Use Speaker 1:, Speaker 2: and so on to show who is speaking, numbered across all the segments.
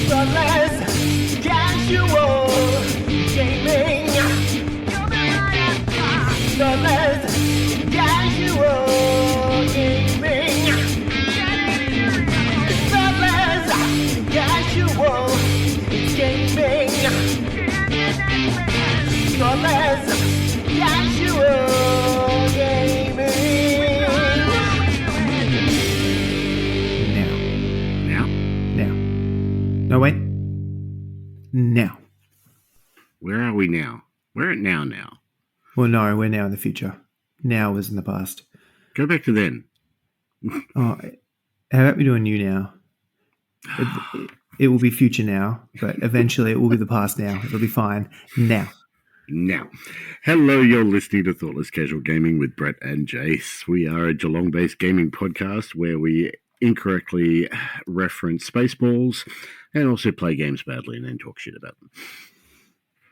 Speaker 1: Thoughtless casual gaming. Thoughtless casual gaming. Thoughtless casual gaming. Thoughtless casual gaming.
Speaker 2: No, wait. Now.
Speaker 3: Where are we now? We're at now.
Speaker 2: Well, no, we're now in the future. Now was in the past.
Speaker 3: Go back to then.
Speaker 2: Oh, how about we do a new now? It will be future now, but eventually it will be the past now. It'll be fine. Now.
Speaker 3: Hello, you're listening to Thoughtless Casual Gaming with Brett and Jace. We are a Geelong-based gaming podcast where we incorrectly reference Spaceballs and also play games badly and then talk shit about them.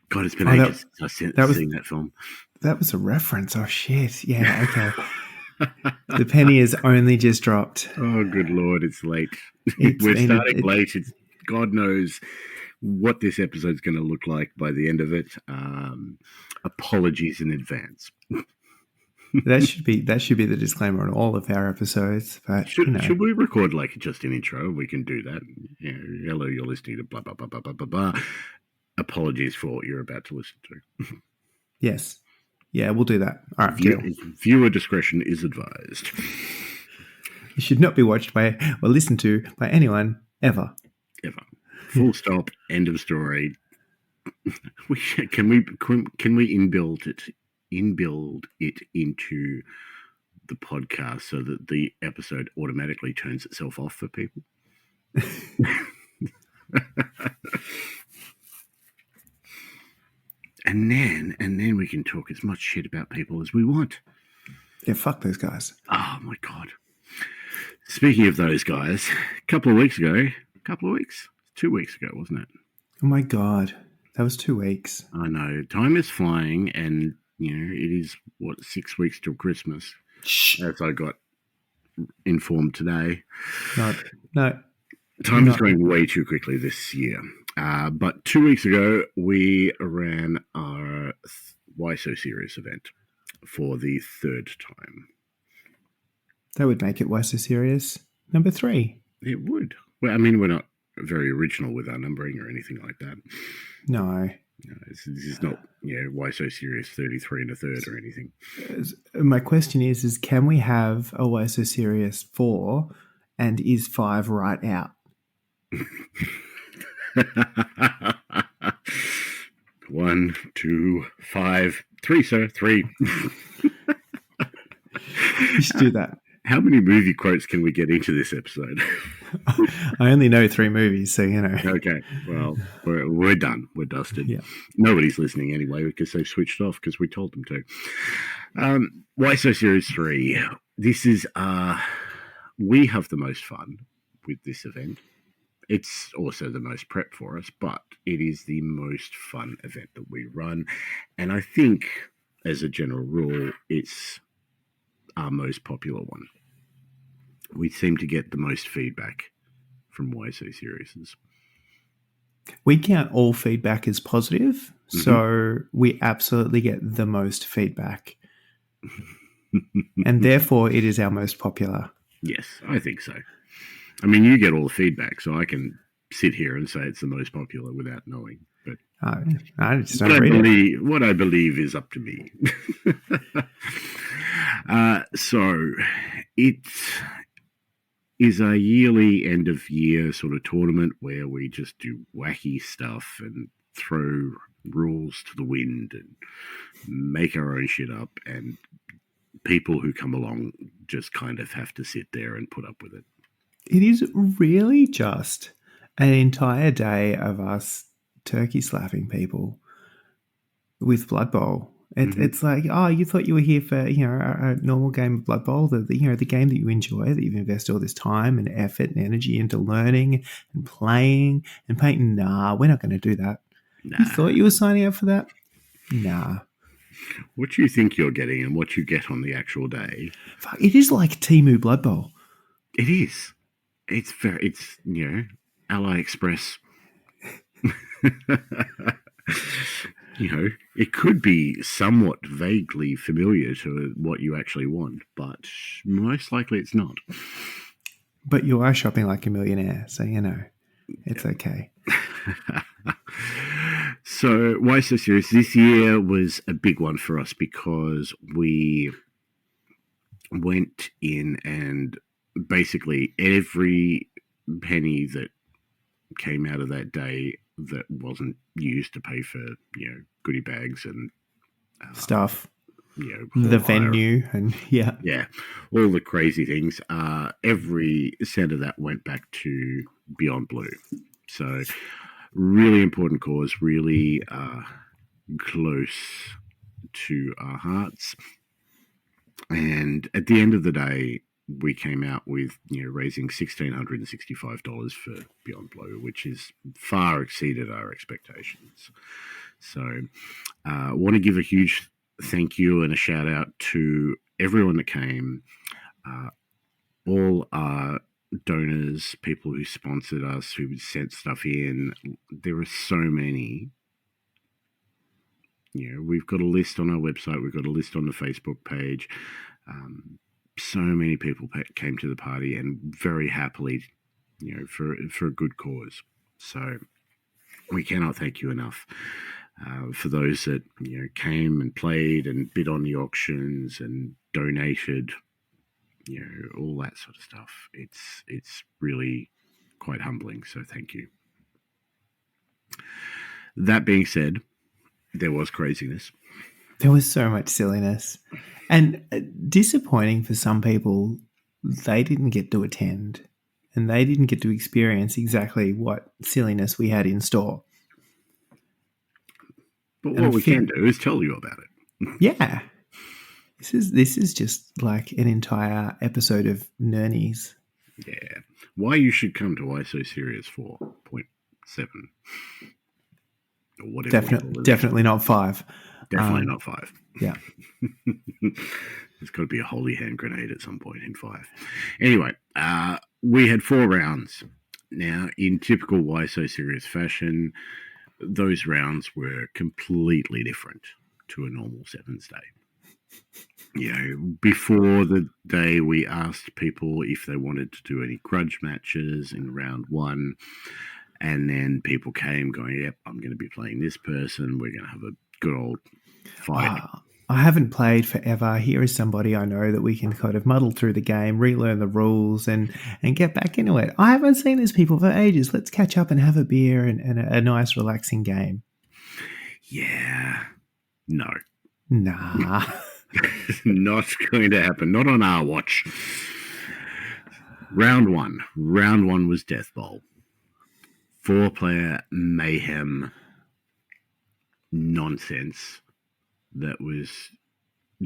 Speaker 3: God, it's been ages since I've seen that film.
Speaker 2: That was a reference. Oh, shit. Yeah, okay. The penny has only just dropped.
Speaker 3: Oh, good Lord, it's late. We're starting late. It's, God knows what this episode's going to look like by the end of it. Apologies in advance.
Speaker 2: That should be the disclaimer on all of our episodes. But
Speaker 3: should we record like just an intro? We can do that. Hello, you're listening to blah blah blah blah blah blah blah. Apologies for what you're about to listen to.
Speaker 2: Yes. Yeah, we'll do that. All right.
Speaker 3: Viewer discretion is advised.
Speaker 2: It should not be watched by or listened to by anyone ever.
Speaker 3: Ever. Full stop. End of story. Can we inbuild it into the podcast so that the episode automatically turns itself off for people? And then we can talk as much shit about people as we want.
Speaker 2: Yeah, fuck those guys.
Speaker 3: Oh my God. Speaking of those guys, a couple of weeks, 2 weeks ago, wasn't it?
Speaker 2: Oh my God. That was 2 weeks.
Speaker 3: I know. Time is flying and, it is, 6 weeks till Christmas.
Speaker 2: Shh.
Speaker 3: As I got informed today.
Speaker 2: No.
Speaker 3: Time is going way too quickly this year. But 2 weeks ago, we ran our Why So Serious event for the third time.
Speaker 2: That would make it Why So Serious number 3.
Speaker 3: It would. Well, I mean, we're not very original with our numbering or anything like that.
Speaker 2: No,
Speaker 3: this is not, Why So Serious 33 and a third or anything.
Speaker 2: My question is can we have a Why So Serious 4 and is 5 right out?
Speaker 3: 1, 2, 5, 3, sir. 3.
Speaker 2: You should do that.
Speaker 3: How many movie quotes can we get into this episode?
Speaker 2: I only know 3 movies, so
Speaker 3: Okay, well, we're done. We're dusted.
Speaker 2: Yeah.
Speaker 3: Nobody's listening anyway because they've switched off because we told them to. Why So Serious 3? This is, we have the most fun with this event. It's also the most prep for us, but it is the most fun event that we run. And I think, as a general rule, it's our most popular one. We seem to get the most feedback from Why So Serious.
Speaker 2: We count all feedback as positive, so we absolutely get the most feedback. And therefore, it is our most popular.
Speaker 3: Yes, I think so. I mean, you get all the feedback, so I can sit here and say it's the most popular without knowing. But
Speaker 2: I just don't read it.
Speaker 3: What I believe is up to me. So it is a yearly end of year sort of tournament where we just do wacky stuff and throw rules to the wind and make our own shit up, and people who come along just kind of have to sit there and put up with it.
Speaker 2: It is really just an entire day of us turkey slapping people with Blood Bowl. It's like, oh, you thought you were here for a normal game of Blood Bowl, the game that you enjoy, that you've invested all this time and effort and energy into learning and playing and painting. Nah, we're not going to do that.
Speaker 3: Nah.
Speaker 2: You thought you were signing up for that? Nah.
Speaker 3: What you think you're getting and what you get on the actual day.
Speaker 2: Fuck, it is like Temu Blood Bowl.
Speaker 3: It is. It's AliExpress It could be somewhat vaguely familiar to what you actually want, but most likely it's not.
Speaker 2: But you are shopping like a millionaire, so it's okay.
Speaker 3: So why so serious? This year was a big one for us because we went in and basically every penny that came out of that day that wasn't used to pay for goodie bags and
Speaker 2: Stuff.
Speaker 3: hire.
Speaker 2: The venue and
Speaker 3: yeah, all the crazy things. Every cent of that went back to Beyond Blue. So really important cause, really close to our hearts. And at the end of the day, we came out with raising $1,665 for Beyond Blue, which is far exceeded our expectations. So I want to give a huge thank you and a shout out to everyone that came, all our donors, people who sponsored us, who sent stuff in. There are so many. We've got a list on our website. We've got a list on the Facebook page. So many people came to the party and very happily, for a good cause. So we cannot thank you enough for those that came and played and bid on the auctions and donated, all that sort of stuff. It's really quite humbling. So thank you. That being said, there was craziness.
Speaker 2: There was so much silliness. And disappointing for some people, they didn't get to attend and they didn't get to experience exactly what silliness we had in store.
Speaker 3: But what we can do is tell you about it.
Speaker 2: Yeah. This is just like an entire episode of Nernies.
Speaker 3: Yeah. Why you should come to Why So Serious 4.7. Or whatever.
Speaker 2: Definitely not 5.
Speaker 3: Definitely not 5.
Speaker 2: Yeah.
Speaker 3: There's got to be a holy hand grenade at some point in 5. Anyway, we had 4 rounds. Now, in typical Why So Serious fashion, those rounds were completely different to a normal Sevens day. Before the day, we asked people if they wanted to do any grudge matches in round 1. And then people came going, yep, I'm going to be playing this person. We're going to have a good old fight.
Speaker 2: I haven't played forever. Here is somebody I know that we can kind of muddle through the game, relearn the rules, and get back into it. I haven't seen these people for ages. Let's catch up and have a beer and a nice, relaxing game.
Speaker 3: Yeah. No.
Speaker 2: Nah.
Speaker 3: Not going to happen. Not on our watch. Round 1. Round 1 was Death Bowl. 4-player mayhem nonsense that was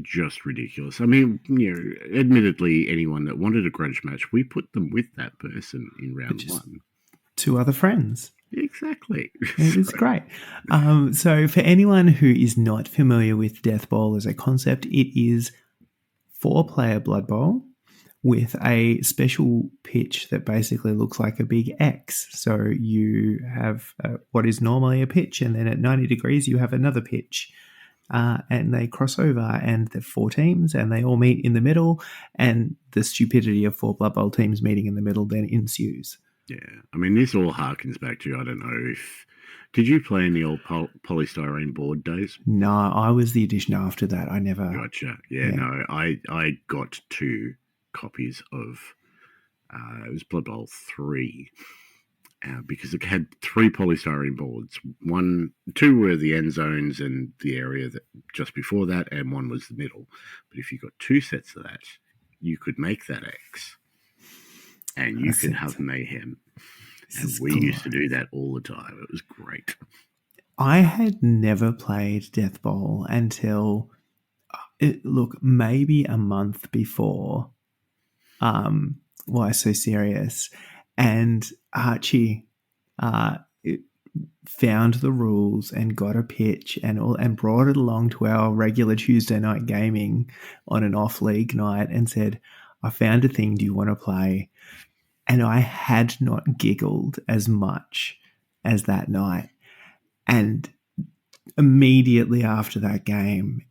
Speaker 3: just ridiculous. I mean, admittedly, anyone that wanted a grudge match, we put them with that person in round 1. 2
Speaker 2: other friends.
Speaker 3: Exactly.
Speaker 2: It was great. So for anyone who is not familiar with Death Bowl as a concept, it is 4-player Blood Bowl with a special pitch that basically looks like a big X. So you have what is normally a pitch, and then at 90 degrees you have another pitch. And they cross over, and they're 4 teams, and they all meet in the middle, and the stupidity of 4 Blood Bowl teams meeting in the middle then ensues.
Speaker 3: Yeah. I mean, this all harkens back to, I don't know if... Did you play in the old polystyrene board days?
Speaker 2: No, I was the edition after that. I never...
Speaker 3: Gotcha. Yeah. No, I got 2 copies of... it was Blood Bowl 3... because it had 3 polystyrene boards. 2 were the end zones and the area that just before that, and 1 was the middle. But if you got 2 sets of that, you could make that X, and you could have mayhem. And we used to do that all the time. It was great.
Speaker 2: I had never played Death Bowl until, maybe a month before Why So Serious? And Archie found the rules and got a pitch and brought it along to our regular Tuesday night gaming on an off-league night and said, I found a thing, do you want to play? And I had not giggled as much as that night. And immediately after that game,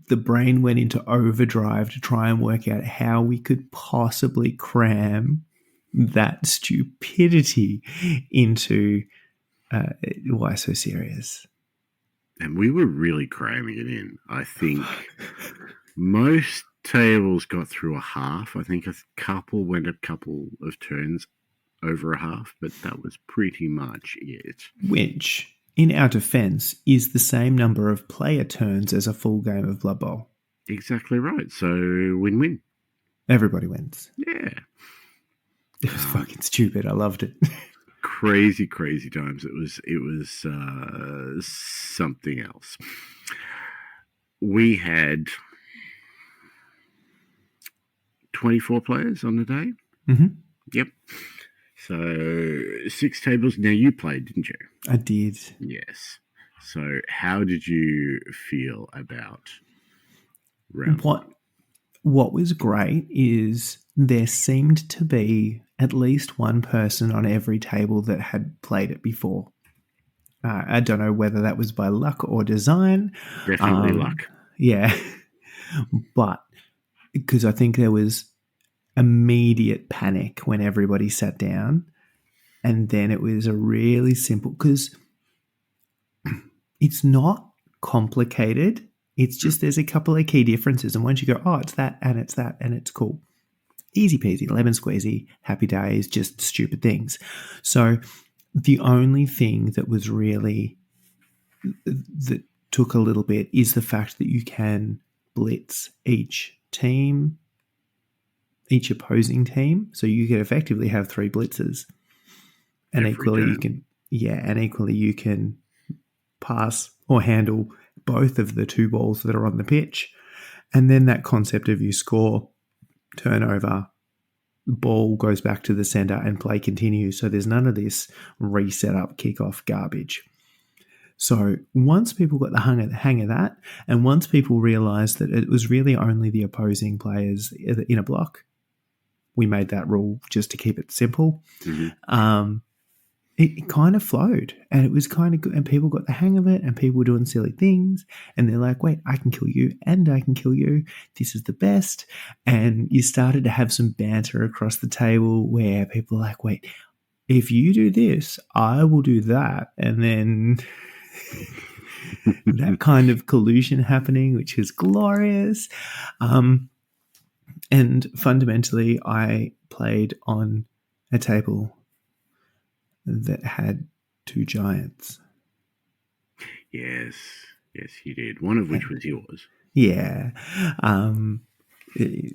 Speaker 2: the brain went into overdrive to try and work out how we could possibly cram that stupidity into Why So Serious.
Speaker 3: And we were really cramming it in. I think most tables got through a half. I think a couple went a couple of turns over a half, but that was pretty much it.
Speaker 2: Which, in our defense, is the same number of player turns as a full game of Blood Bowl.
Speaker 3: Exactly right. So win-win.
Speaker 2: Everybody wins.
Speaker 3: Yeah.
Speaker 2: It was fucking stupid. I loved it.
Speaker 3: Crazy times. It was something else. We had 24 players on the day.
Speaker 2: Mm-hmm.
Speaker 3: Yep. So 6 tables. Now you played, didn't you?
Speaker 2: I did.
Speaker 3: Yes. So how did you feel about round one?
Speaker 2: What was great is there seemed to be at least one person on every table that had played it before. I don't know whether that was by luck or design.
Speaker 3: Definitely luck.
Speaker 2: Yeah. But because I think there was immediate panic when everybody sat down, and then it was a really simple, because it's not complicated. It's just there's a couple of key differences, and once you go, oh, it's that, and it's cool. Easy peasy, lemon squeezy, happy days, just stupid things. So the only thing that was really that took a little bit is the fact that you can blitz each team, each opposing team. So you could effectively have 3 blitzes. And equally you can pass or handle both of the 2 balls that are on the pitch. And then that concept of you score, turnover, the ball goes back to the center and play continues. So there's none of this reset up kickoff garbage. So once people got the hang of that, and once people realized that it was really only the opposing players in a block, we made that rule just to keep it simple.
Speaker 3: Mm-hmm.
Speaker 2: It kind of flowed, and it was kind of good, and people got the hang of it, and people were doing silly things, and they're like, wait, I can kill you, and I can kill you. This is the best. And you started to have some banter across the table where people are like, wait, if you do this, I will do that. And then that kind of collusion happening, which is glorious. And fundamentally, I played on a table that had 2 giants.
Speaker 3: Yes, you did. One of which was yours.
Speaker 2: Yeah.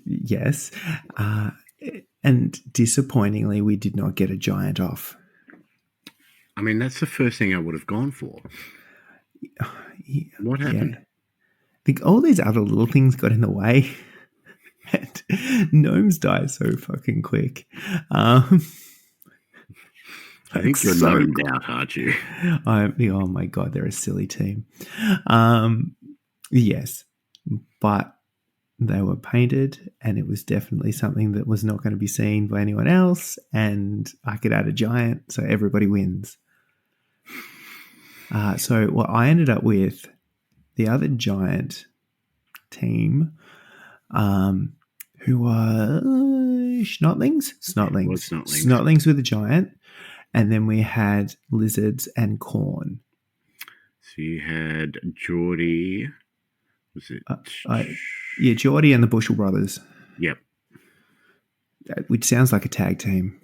Speaker 2: Yes. And disappointingly, we did not get a giant off.
Speaker 3: I mean, that's the first thing I would have gone for. What happened?
Speaker 2: Yeah. I think all these other little things got in the way. And gnomes die so fucking quick.
Speaker 3: I think you're gnomed out, aren't you?
Speaker 2: Oh my God, they're a silly team. Yes, but they were painted, and it was definitely something that was not going to be seen by anyone else, and I could add a giant, so everybody wins. So what I ended up with, the other giant team, who were Snotlings? Snotlings with a giant. And then we had lizards and corn.
Speaker 3: So you had Geordie. Was it?
Speaker 2: Geordie and the Bushel Brothers.
Speaker 3: Yep.
Speaker 2: Which sounds like a tag team.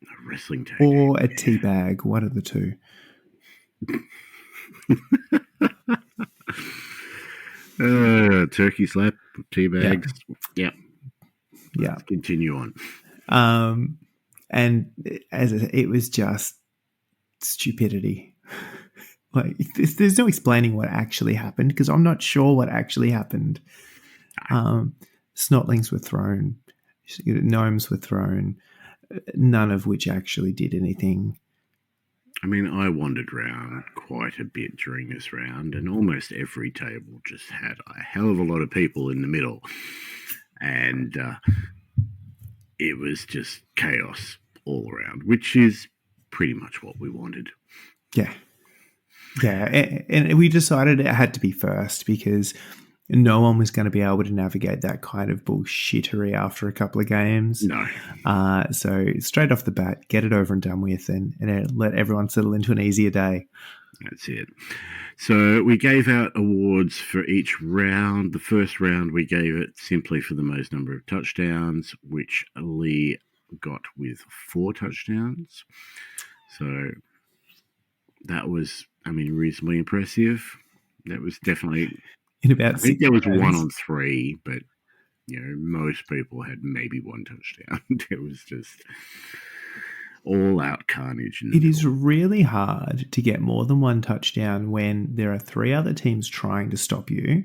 Speaker 3: A wrestling tag
Speaker 2: or
Speaker 3: team.
Speaker 2: a tea bag, one of the two.
Speaker 3: Turkey slap, tea bags. Yeah.
Speaker 2: Let's
Speaker 3: continue on.
Speaker 2: And it was just stupidity. Like there's no explaining what actually happened, because I'm not sure what actually happened. Snotlings were thrown, gnomes were thrown, none of which actually did anything.
Speaker 3: I mean, I wandered around quite a bit during this round, and almost every table just had a hell of a lot of people in the middle. And it was just chaos all around, which is pretty much what we wanted.
Speaker 2: Yeah. Yeah. And we decided it had to be first because no one was going to be able to navigate that kind of bullshittery after a couple of games.
Speaker 3: No.
Speaker 2: So straight off the bat, get it over and done with and let everyone settle into an easier day.
Speaker 3: That's it. So we gave out awards for each round. The first round, we gave it simply for the most number of touchdowns, which Lee got with 4 touchdowns. So that was, reasonably impressive. That was definitely...
Speaker 2: In about
Speaker 3: I think
Speaker 2: 6
Speaker 3: there was
Speaker 2: games.
Speaker 3: 1 on 3, but, most people had maybe 1 touchdown. It was just... all-out carnage.
Speaker 2: It is really hard to get more than 1 touchdown when there are 3 other teams trying to stop you,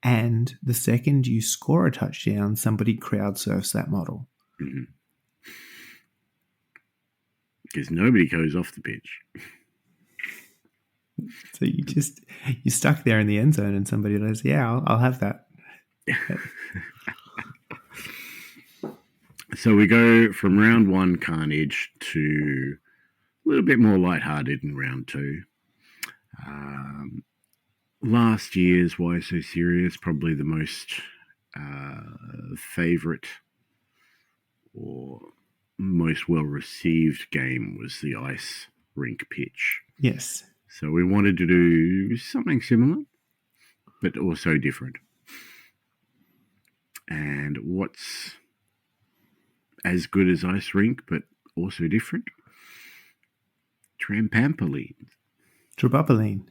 Speaker 2: and the second you score a touchdown, somebody crowd surfs that model.
Speaker 3: Because nobody goes off the pitch.
Speaker 2: So you're stuck there in the end zone, and somebody goes, "Yeah, I'll have that."
Speaker 3: So we go from round 1 carnage to a little bit more lighthearted in round 2. Last year's Why So Serious, probably the most favourite or most well-received game was the ice rink pitch.
Speaker 2: Yes.
Speaker 3: So we wanted to do something similar, but also different. And what's as good as ice rink, but also different? Trampoline.
Speaker 2: Tramampoline.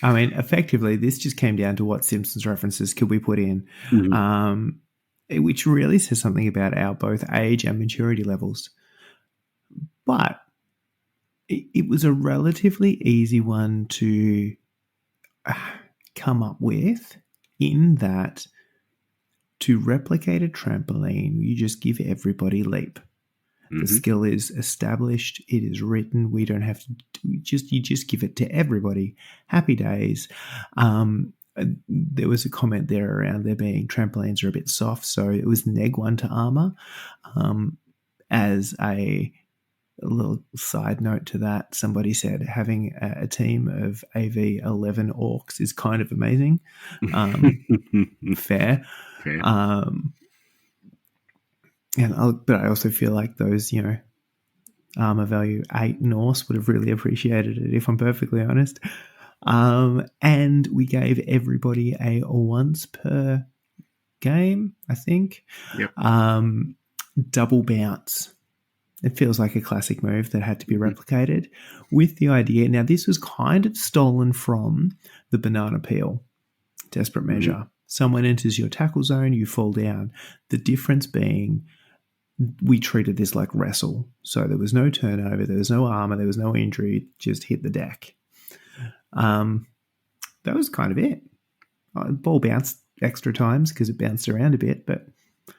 Speaker 2: Effectively, this just came down to what Simpsons references could we put in, which really says something about our both age and maturity levels. But it was a relatively easy one to come up with, in that to replicate a trampoline, you just give everybody leap. The skill is established. It is written. We don't have to you just give it to everybody. Happy days. There was a comment there around there being trampolines are a bit soft, so it was neg 1 to armor. As a little side note to that, somebody said having a team of AV 11 orcs is kind of amazing. Fair. But I also feel like those, armor value 8 Norse would have really appreciated it, if I'm perfectly honest. And we gave everybody a once per game, I think.
Speaker 3: Yep.
Speaker 2: Double bounce. It feels like a classic move that had to be replicated with the idea. Now, this was kind of stolen from the banana peel, desperate measure. Someone enters your tackle zone, you fall down. The difference being we treated this like wrestle. So there was no turnover, there was no armor, there was no injury, just hit the deck. That was kind of it. Ball bounced extra times because it bounced around a bit, but...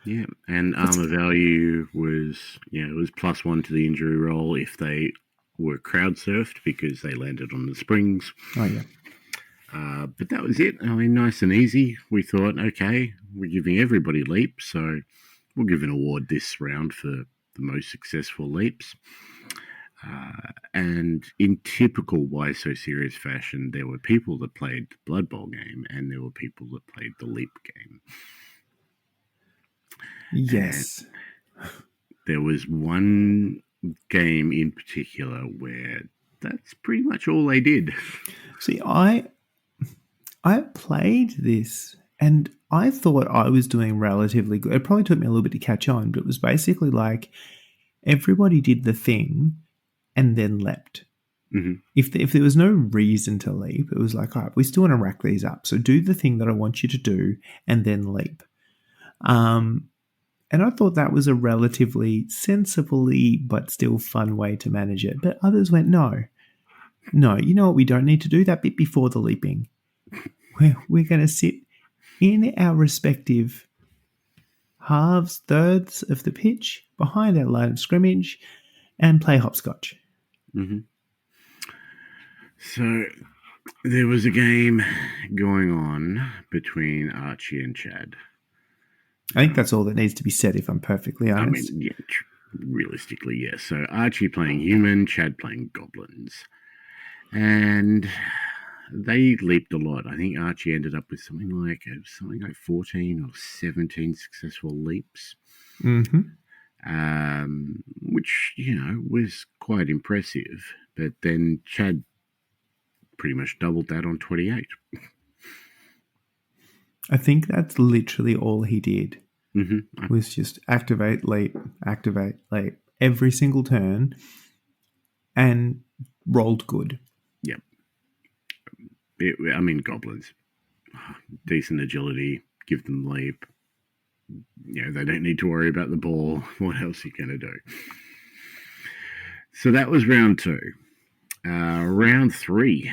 Speaker 3: Yeah, and armor value was, it was +1 to the injury roll if they were crowd surfed because they landed on the springs.
Speaker 2: Oh, yeah.
Speaker 3: But that was it. Nice and easy. We thought, okay, we're giving everybody leap, so we'll give an award this round for the most successful leaps. And in typical Why So Serious fashion, there were people that played the Blood Bowl game and there were people that played the leap game.
Speaker 2: Yes.
Speaker 3: And there was one game in particular where that's pretty much all they did.
Speaker 2: See, I played this and I thought I was doing relatively good. It probably took me a little bit to catch on, but it was basically like everybody did the thing and then leapt. If there was no reason to leap, it was like, all right, we still want to rack these up. So do the thing that I want you to do and then leap. And I thought that was a relatively sensibly but still fun way to manage it. But others went, no, you know what we don't need to do? That bit before the leaping. We're going to sit in our respective halves, thirds of the pitch, behind our line of scrimmage, and play hopscotch.
Speaker 3: So there was a game going on between Archie and Chad.
Speaker 2: I think that's all that needs to be said, if I'm perfectly honest.
Speaker 3: realistically, yes. So Archie playing human, Chad playing goblins. And they leaped a lot. I think Archie ended up with something like 14 or 17 successful leaps, which, was quite impressive. But then Chad pretty much doubled that on 28.
Speaker 2: I think that's literally all he did.
Speaker 3: Mm-hmm.
Speaker 2: Was just activate, leap, every single turn, and rolled good.
Speaker 3: Yep. Goblins, decent agility, give them leap. They don't need to worry about the ball. What else are you going to do? So that was round 2. Round 3,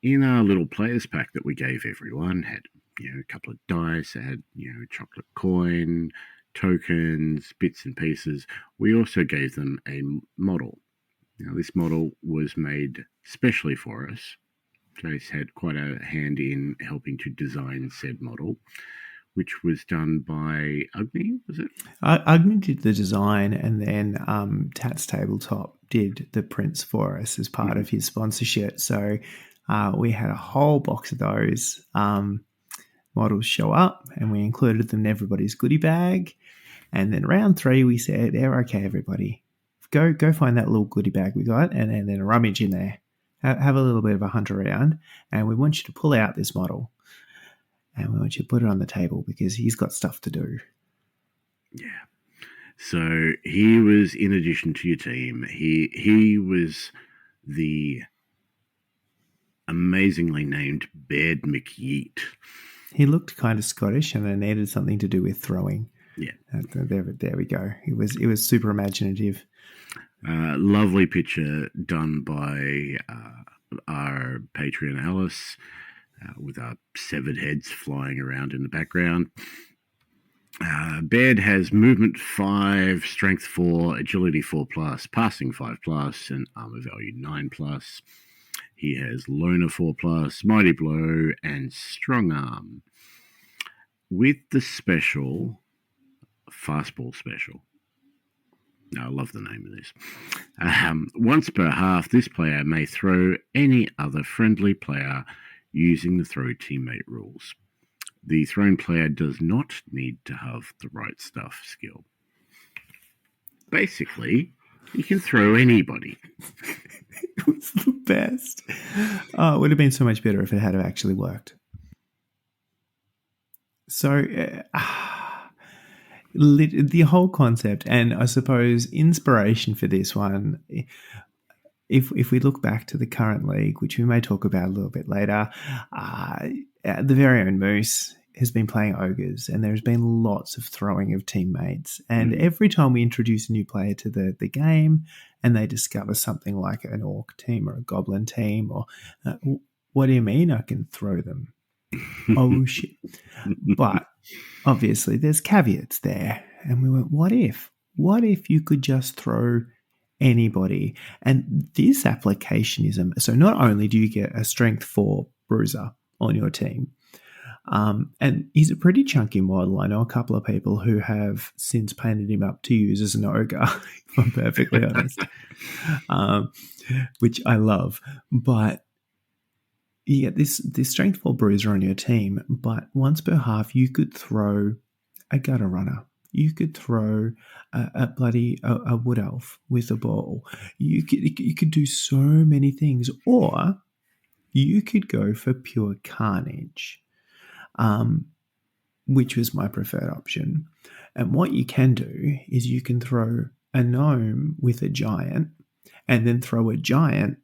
Speaker 3: in our little players pack that we gave everyone, had a couple of dice, it had chocolate coin, tokens, bits and pieces. We also gave them a model. Now this model was made specially for us. Jace had quite a hand in helping to design said model, which was done by Agni, was it?
Speaker 2: Agni did the design, and then Tats Tabletop did the prints for us as part of his sponsorship. So we had a whole box of those models show up, and we included them in everybody's goodie bag. And then round 3, we said, okay, everybody, go find that little goodie bag we got, and then rummage in there. Have a little bit of a hunt around, and we want you to pull out this model. And we want you to put it on the table because he's got stuff to do.
Speaker 3: Yeah. So he was, in addition to your team, he was the amazingly named Baird McYeet.
Speaker 2: He looked kind of Scottish, and it needed something to do with throwing.
Speaker 3: Yeah.
Speaker 2: There we go. It was super imaginative.
Speaker 3: Lovely picture done by our Patreon Alice. With our severed heads flying around in the background. Baird has movement 5, strength 4, agility 4+, passing 5+, and armor value 9+. He has loner 4+, mighty blow, and strong arm. With the special, fastball special. I love the name of this. Once per half, this player may throw any other friendly player using the throw teammate rules. The thrown player does not need to have the right stuff skill. Basically, you can throw anybody.
Speaker 2: It was the best. Oh, it would have been so much better if it had actually worked. So, the whole concept, and I suppose inspiration for this one, if we look back to the current league, which we may talk about a little bit later, the very own Moose has been playing ogres, and there's been lots of throwing of teammates. And every time we introduce a new player to the game, and they discover something like an orc team or a goblin team, or what do you mean I can throw them? Oh shit! But obviously, there's caveats there, and we went, what if? What if you could just throw anybody? And this application is so not only do you get a strength 4 bruiser on your team, and he's a pretty chunky model. I know a couple of people who have since painted him up to use as an ogre, if I'm perfectly honest, which I love. But you get this strength 4 bruiser on your team, but once per half you could throw a gutter runner. You could throw a wood elf with a ball. You could do so many things, or you could go for pure carnage, which was my preferred option. And what you can do is you can throw a gnome with a giant, and then throw a giant,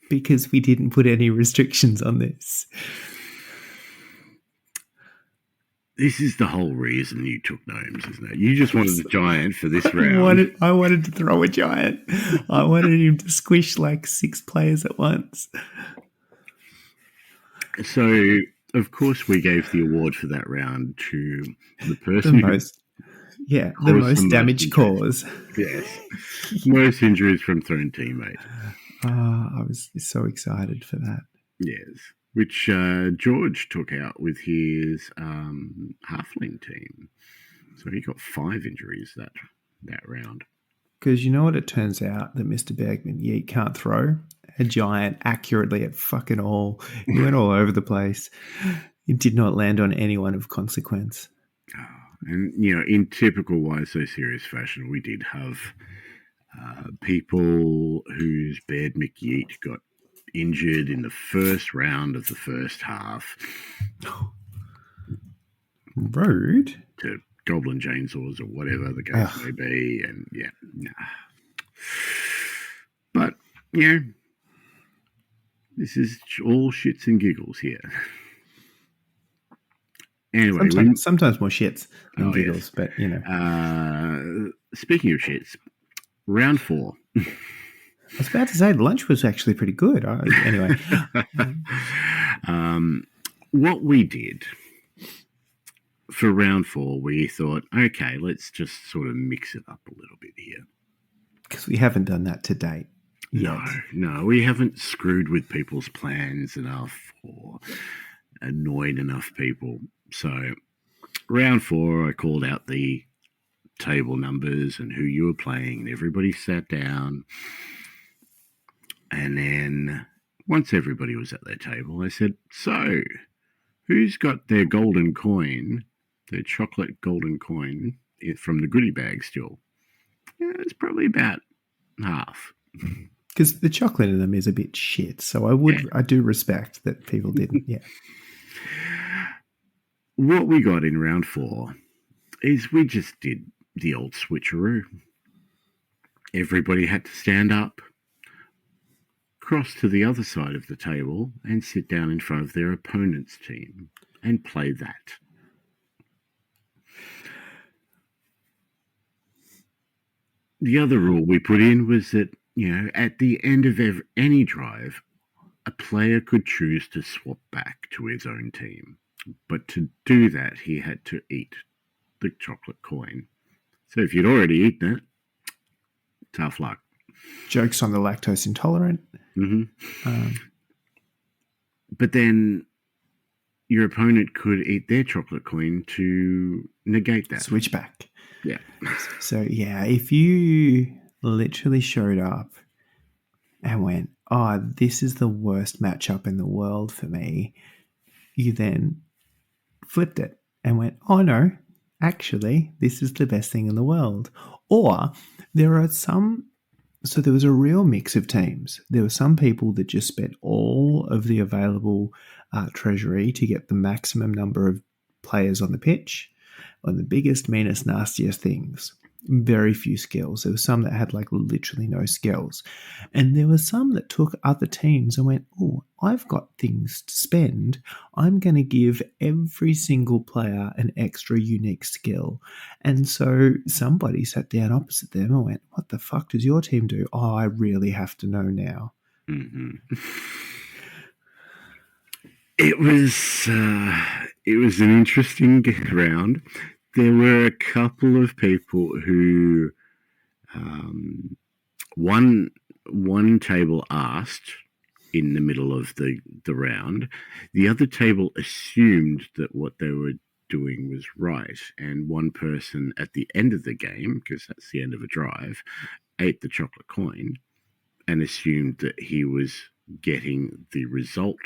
Speaker 2: because we didn't put any restrictions on this.
Speaker 3: This is the whole reason you took gnomes, isn't it? You just wanted a giant for this round.
Speaker 2: I wanted to throw a giant. I wanted him to squish like 6 players at once.
Speaker 3: So, of course, we gave the award for that round to the person
Speaker 2: the most damage caused.
Speaker 3: Yes. Most injuries from thrown teammate.
Speaker 2: I was so excited for that.
Speaker 3: Yes. Which George took out with his halfling team. So he got 5 injuries that round.
Speaker 2: Because you know what it turns out that Mr. Bergman, he can't throw a giant accurately at fucking all. He went all over the place. He did not land on anyone of consequence.
Speaker 3: And, in typical Why So Serious fashion, we did have people whose Baird McYeet got injured in the first round of the first half.
Speaker 2: Rude.
Speaker 3: To goblin chainsaws or whatever the case may be. And, But, this is all shits and giggles here. Anyway,
Speaker 2: sometimes more shits than giggles,
Speaker 3: yes.
Speaker 2: but
Speaker 3: Speaking of shits, round 4.
Speaker 2: I was about to say lunch was actually pretty good. Anyway,
Speaker 3: what we did for round 4, we thought, okay, let's just sort of mix it up a little bit here,
Speaker 2: because we haven't done that to date.
Speaker 3: No, we haven't screwed with people's plans enough or annoyed enough people. So round 4, I called out the table numbers and who you were playing, and everybody sat down. And then once everybody was at their table, I said, so who's got their golden coin, their chocolate golden coin from the goodie bag still? It's probably about half.
Speaker 2: Because the chocolate in them is a bit shit. So I do respect that people didn't. Yeah.
Speaker 3: What we got in round 4 is we just did the old switcheroo. Everybody had to stand up, cross to the other side of the table, and sit down in front of their opponent's team and play that. The other rule we put in was that, at the end of any drive, a player could choose to swap back to his own team. But to do that, he had to eat the chocolate coin. So if you'd already eaten it, tough luck.
Speaker 2: Jokes on the lactose intolerant.
Speaker 3: Mm-hmm. But then your opponent could eat their chocolate coin to negate that.
Speaker 2: Switch back.
Speaker 3: Yeah.
Speaker 2: So, if you literally showed up and went, this is the worst matchup in the world for me, you then flipped it and went, no, actually, this is the best thing in the world. Or there are some, so there was a real mix of teams. There were some people that just spent all of the available treasury to get the maximum number of players on the pitch on the biggest, meanest, nastiest things. Very few skills. There were some that had literally no skills. And there were some that took other teams and went, I've got things to spend. I'm going to give every single player an extra unique skill. And so somebody sat down opposite them and went, what the fuck does your team do? I really have to know now.
Speaker 3: Mm-hmm. It was an interesting round. There were a couple of people who one table asked in the middle of the round. The other table assumed that what they were doing was right, and one person at the end of the game, because that's the end of a drive, ate the chocolate coin and assumed that he was getting the result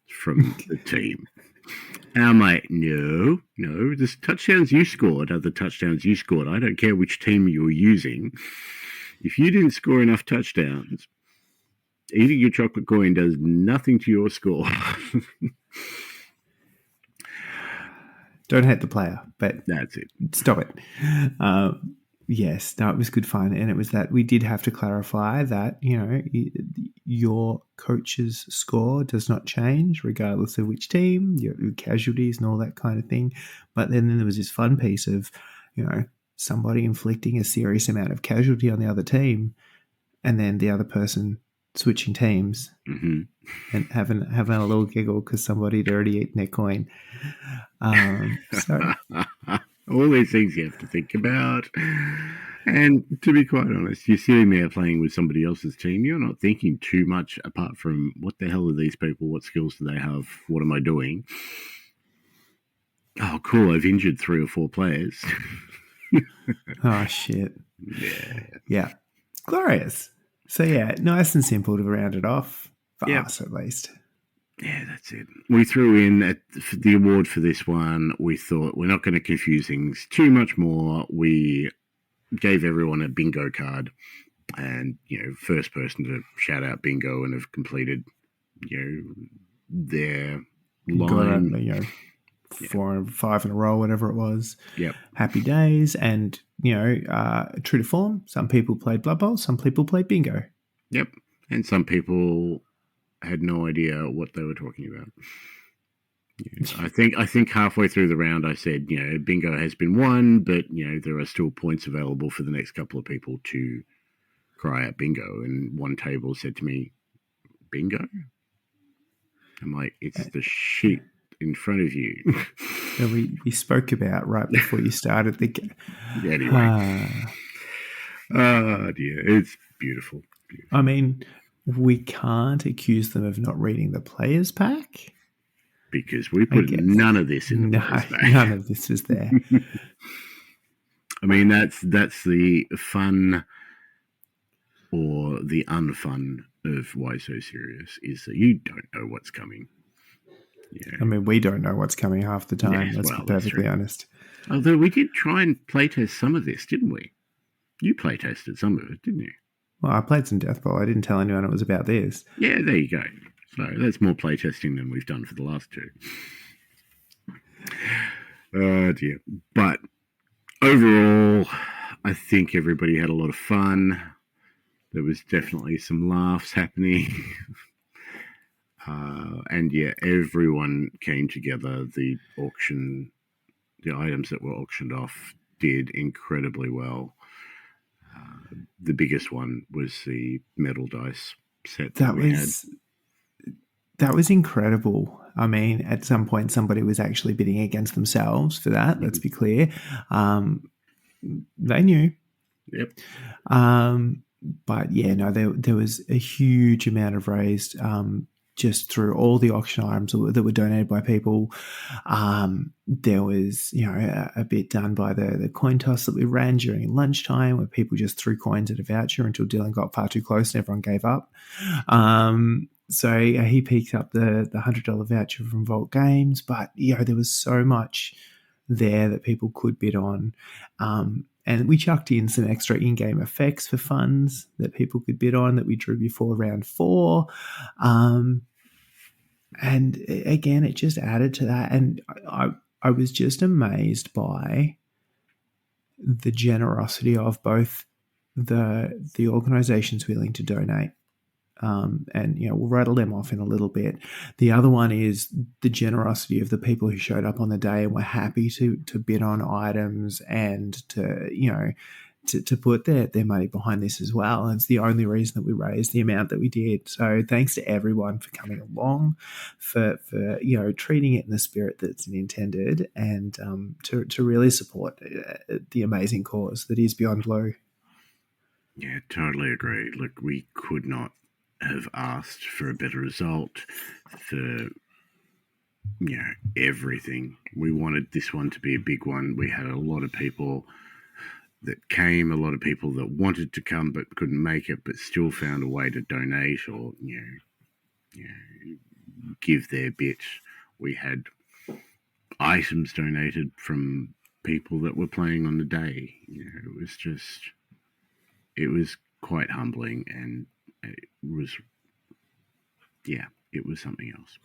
Speaker 3: from the team. And I'm like, no, the touchdowns you scored are the touchdowns you scored. I don't care which team you're using. If you didn't score enough touchdowns, eating your chocolate coin does nothing to your score.
Speaker 2: Don't hate the player, but
Speaker 3: that's it.
Speaker 2: Stop it. Yes, no, it was good fun. And it was that we did have to clarify that, your coach's score does not change regardless of which team, your casualties and all that kind of thing. But then there was this fun piece of, somebody inflicting a serious amount of casualty on the other team and then the other person switching teams
Speaker 3: mm-hmm.
Speaker 2: and having a little giggle because somebody had already eaten their coin. So...
Speaker 3: all these things you have to think about. And to be quite honest, you're sitting there playing with somebody else's team. You're not thinking too much apart from what the hell are these people? What skills do they have? What am I doing? Oh, cool. I've injured 3 or 4 players.
Speaker 2: Oh, shit.
Speaker 3: Yeah.
Speaker 2: Yeah. Glorious. So, yeah, nice and simple to round it off, for
Speaker 3: Yep.
Speaker 2: us at least.
Speaker 3: Yeah, that's it. We threw in the award for this one. We thought we're not going to confuse things too much more. We gave everyone a bingo card, and first person to shout out bingo and have completed, their
Speaker 2: Got
Speaker 3: line.
Speaker 2: it, 4 or 5 in a row, whatever it was.
Speaker 3: Yep.
Speaker 2: Happy days. And, true to form, some people played Blood Bowl, some people played bingo.
Speaker 3: Yep. And some people had no idea what they were talking about. I think halfway through the round I said, bingo has been won, but there are still points available for the next couple of people to cry out bingo. And one table said to me, bingo? I'm like, it's the sheet in front of you.
Speaker 2: That we spoke about right before you started the game.
Speaker 3: Anyway. Oh dear, it's beautiful.
Speaker 2: I mean, we can't accuse them of not reading the players pack.
Speaker 3: Because we put none of this in the players pack.
Speaker 2: None of this was there.
Speaker 3: I mean, that's the fun or the unfun of Why So Serious, is that you don't know what's coming. Yeah.
Speaker 2: I mean, we don't know what's coming half the time. Let's be perfectly honest.
Speaker 3: Although we did try and playtest some of this, didn't we? You playtested some of it, didn't you?
Speaker 2: Well, I played some Death Bowl. I didn't tell anyone it was about this.
Speaker 3: Yeah, there you go. So that's more playtesting than we've done for the last two. Oh dear. But overall, I think everybody had a lot of fun. There was definitely some laughs happening. And yeah, everyone came together. The items that were auctioned off did incredibly well. The biggest one was the metal dice set that we had.
Speaker 2: That was incredible. I mean, at some point, somebody was actually bidding against themselves for that. Mm-hmm. Let's be clear. They knew.
Speaker 3: Yep.
Speaker 2: But yeah, no, there was a huge amount of raised just through all the auction items that were donated by people. There was, a bit done by the coin toss that we ran during lunchtime, where people just threw coins at a voucher until Dylan got far too close and everyone gave up. So he picked up the $100 voucher from Vault Games, but there was so much there that people could bid on. And we chucked in some extra in-game effects for funds that people could bid on that we drew before round 4. And again, it just added to that. And I was just amazed by the generosity of both the organizations willing to donate. And we'll rattle them off in a little bit. The other one is the generosity of the people who showed up on the day and were happy to bid on items and to put their money behind this as well. And it's the only reason that we raised the amount that we did. So thanks to everyone for coming along, for treating it in the spirit that's intended, and to really support the amazing cause that is Beyond Blue.
Speaker 3: Yeah, totally agree. Look, we could not have asked for a better result for everything. We wanted this one to be a big one. We had a lot of people that came, a lot of people that wanted to come but couldn't make it, but still found a way to donate or give their bit. We had items donated from people that were playing on the day. It was quite humbling, and it was something else.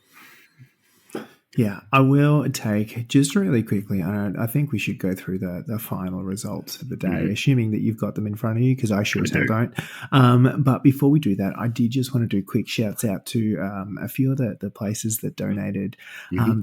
Speaker 2: Yeah, I will take, just really quickly, I think we should go through the final results for the day, assuming that you've got them in front of you, because I sure as hell don't. But before we do that, I did just want to do quick shouts out to a few of the places that donated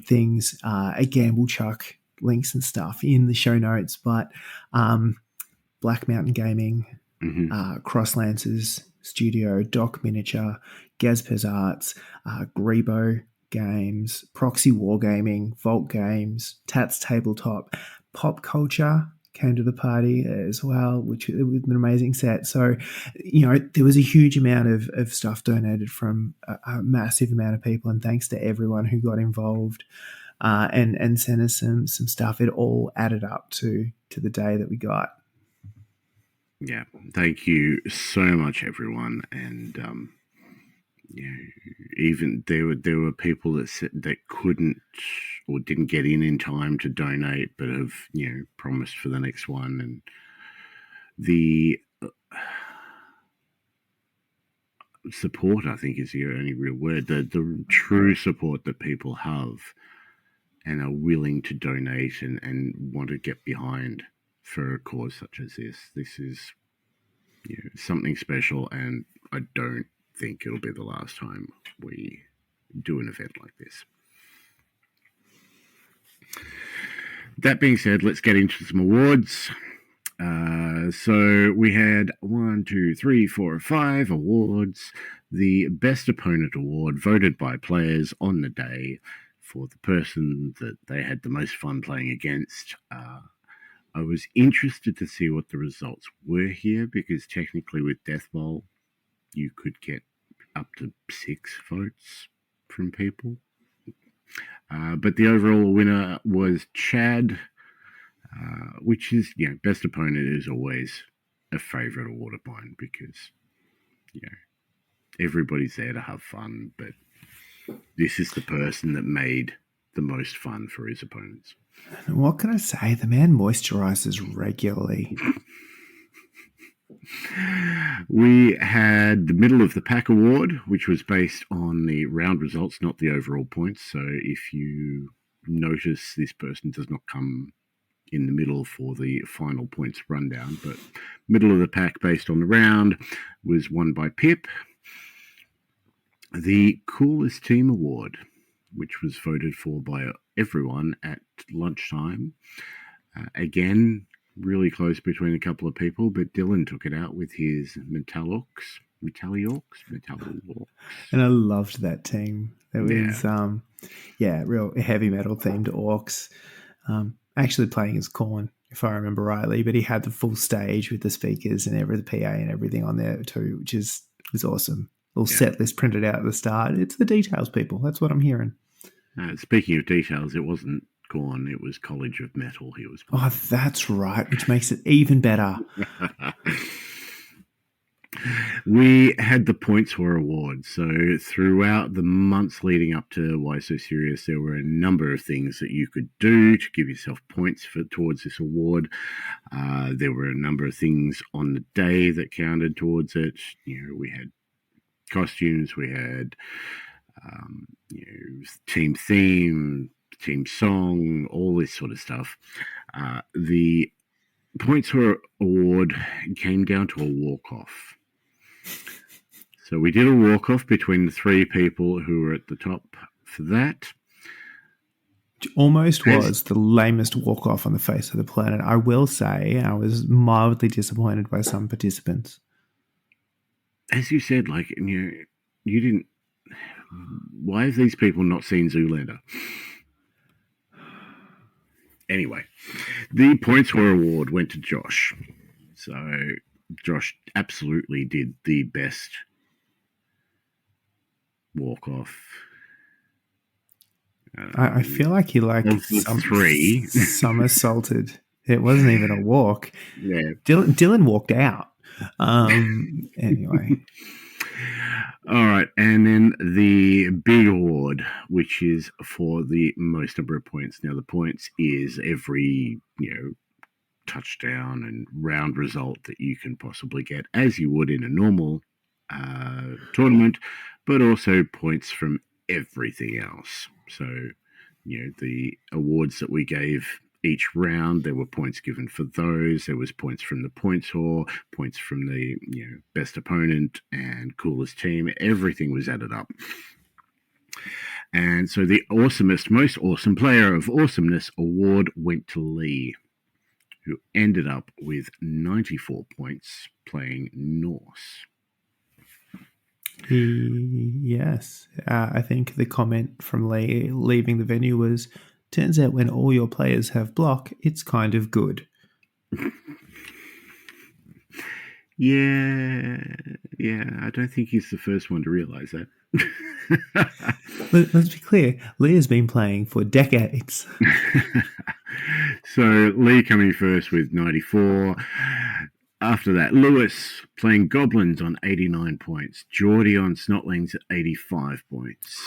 Speaker 2: things. Again, we'll chuck links and stuff in the show notes, but Black Mountain Gaming, Crosslances Studio, Doc Miniature, Gaspez Arts, Greebo Games, Proxy Wargaming, Vault Games, Tats Tabletop, Popcultcha came to the party as well, which was an amazing set. So, there was a huge amount of stuff donated from a massive amount of people, and thanks to everyone who got involved. and sent us some stuff. It all added up to the day that we got.
Speaker 3: Yeah, thank you so much, everyone. And even there were people that said that couldn't or didn't get in time to donate, but have promised for the next one. And the support, I think, is the only real word. The true support that people have and are willing to donate and want to get behind for a cause such as this. This is something special, and I don't think it'll be the last time we do an event like this. That being said, let's get into some awards. So we had 1, 2, 3, 4, 5 awards. The Best Opponent Award voted by players on the day for the person that they had the most fun playing against. I was interested to see what the results were here, because technically with Death Bowl, you could get up to 6 votes from people. But the overall winner was Chad, which is, Best Opponent is always a favourite award of mine, because, everybody's there to have fun, but this is the person that made the most fun for his opponents.
Speaker 2: What can I say? The man moisturizes regularly.
Speaker 3: We had the Middle of the Pack Award, which was based on the round results, not the overall points. So if you notice, this person does not come in the middle for the final points rundown, but Middle of the Pack based on the round was won by Pip. The Coolest Team Award, which was voted for by everyone at lunchtime. Again, really close between a couple of people, but Dylan took it out with his Metallorcs.
Speaker 2: And I loved that team. It was, real heavy metal themed orcs. Actually playing as Korn, if I remember rightly, but he had the full stage with the speakers and the PA and everything on there too, which was awesome. Little set list printed out at the start. It's the details, people. That's what I'm hearing.
Speaker 3: Speaking of details, it wasn't Korn, it was College of Metal he was playing.
Speaker 2: Oh, that's right, which makes it even better.
Speaker 3: We had the Points War Award. So throughout the months leading up to Why So Serious, there were a number of things that you could do to give yourself points towards this award. There were a number of things on the day that counted towards it. We had costumes, we had team theme, team song, all this sort of stuff. The Points War Award came down to a walk-off. So we did a walk-off between the 3 people who were at the top for that.
Speaker 2: Almost was the lamest walk-off on the face of the planet. I will say I was mildly disappointed by some participants.
Speaker 3: As you said, you didn't... Why have these people not seen Zoolander? Anyway, the Points War Award went to Josh. So Josh absolutely did the best walk-off.
Speaker 2: I feel like he somersaulted. It wasn't even a walk.
Speaker 3: Yeah.
Speaker 2: Dylan walked out. Anyway.
Speaker 3: All right, and then the big award, which is for the most number of points. Now, the points is every, touchdown and round result that you can possibly get, as you would in a normal tournament, but also points from everything else. So, the awards that we gave each round, there were points given for those. There was points from the Points War, points from the best opponent and coolest team. Everything was added up. And so the awesomest, most awesome player of awesomeness award went to Lee, who ended up with 94 points playing Norse.
Speaker 2: Yes. I think the comment from Lee leaving the venue was, turns out when all your players have block, it's kind of good.
Speaker 3: Yeah, Yeah, I don't think he's the first one to realise that.
Speaker 2: Let's be clear. Lee has been playing for decades.
Speaker 3: So Lee coming first with 94. After that, Lewis playing Goblins on 89 points. Geordie on Snotlings at 85 points.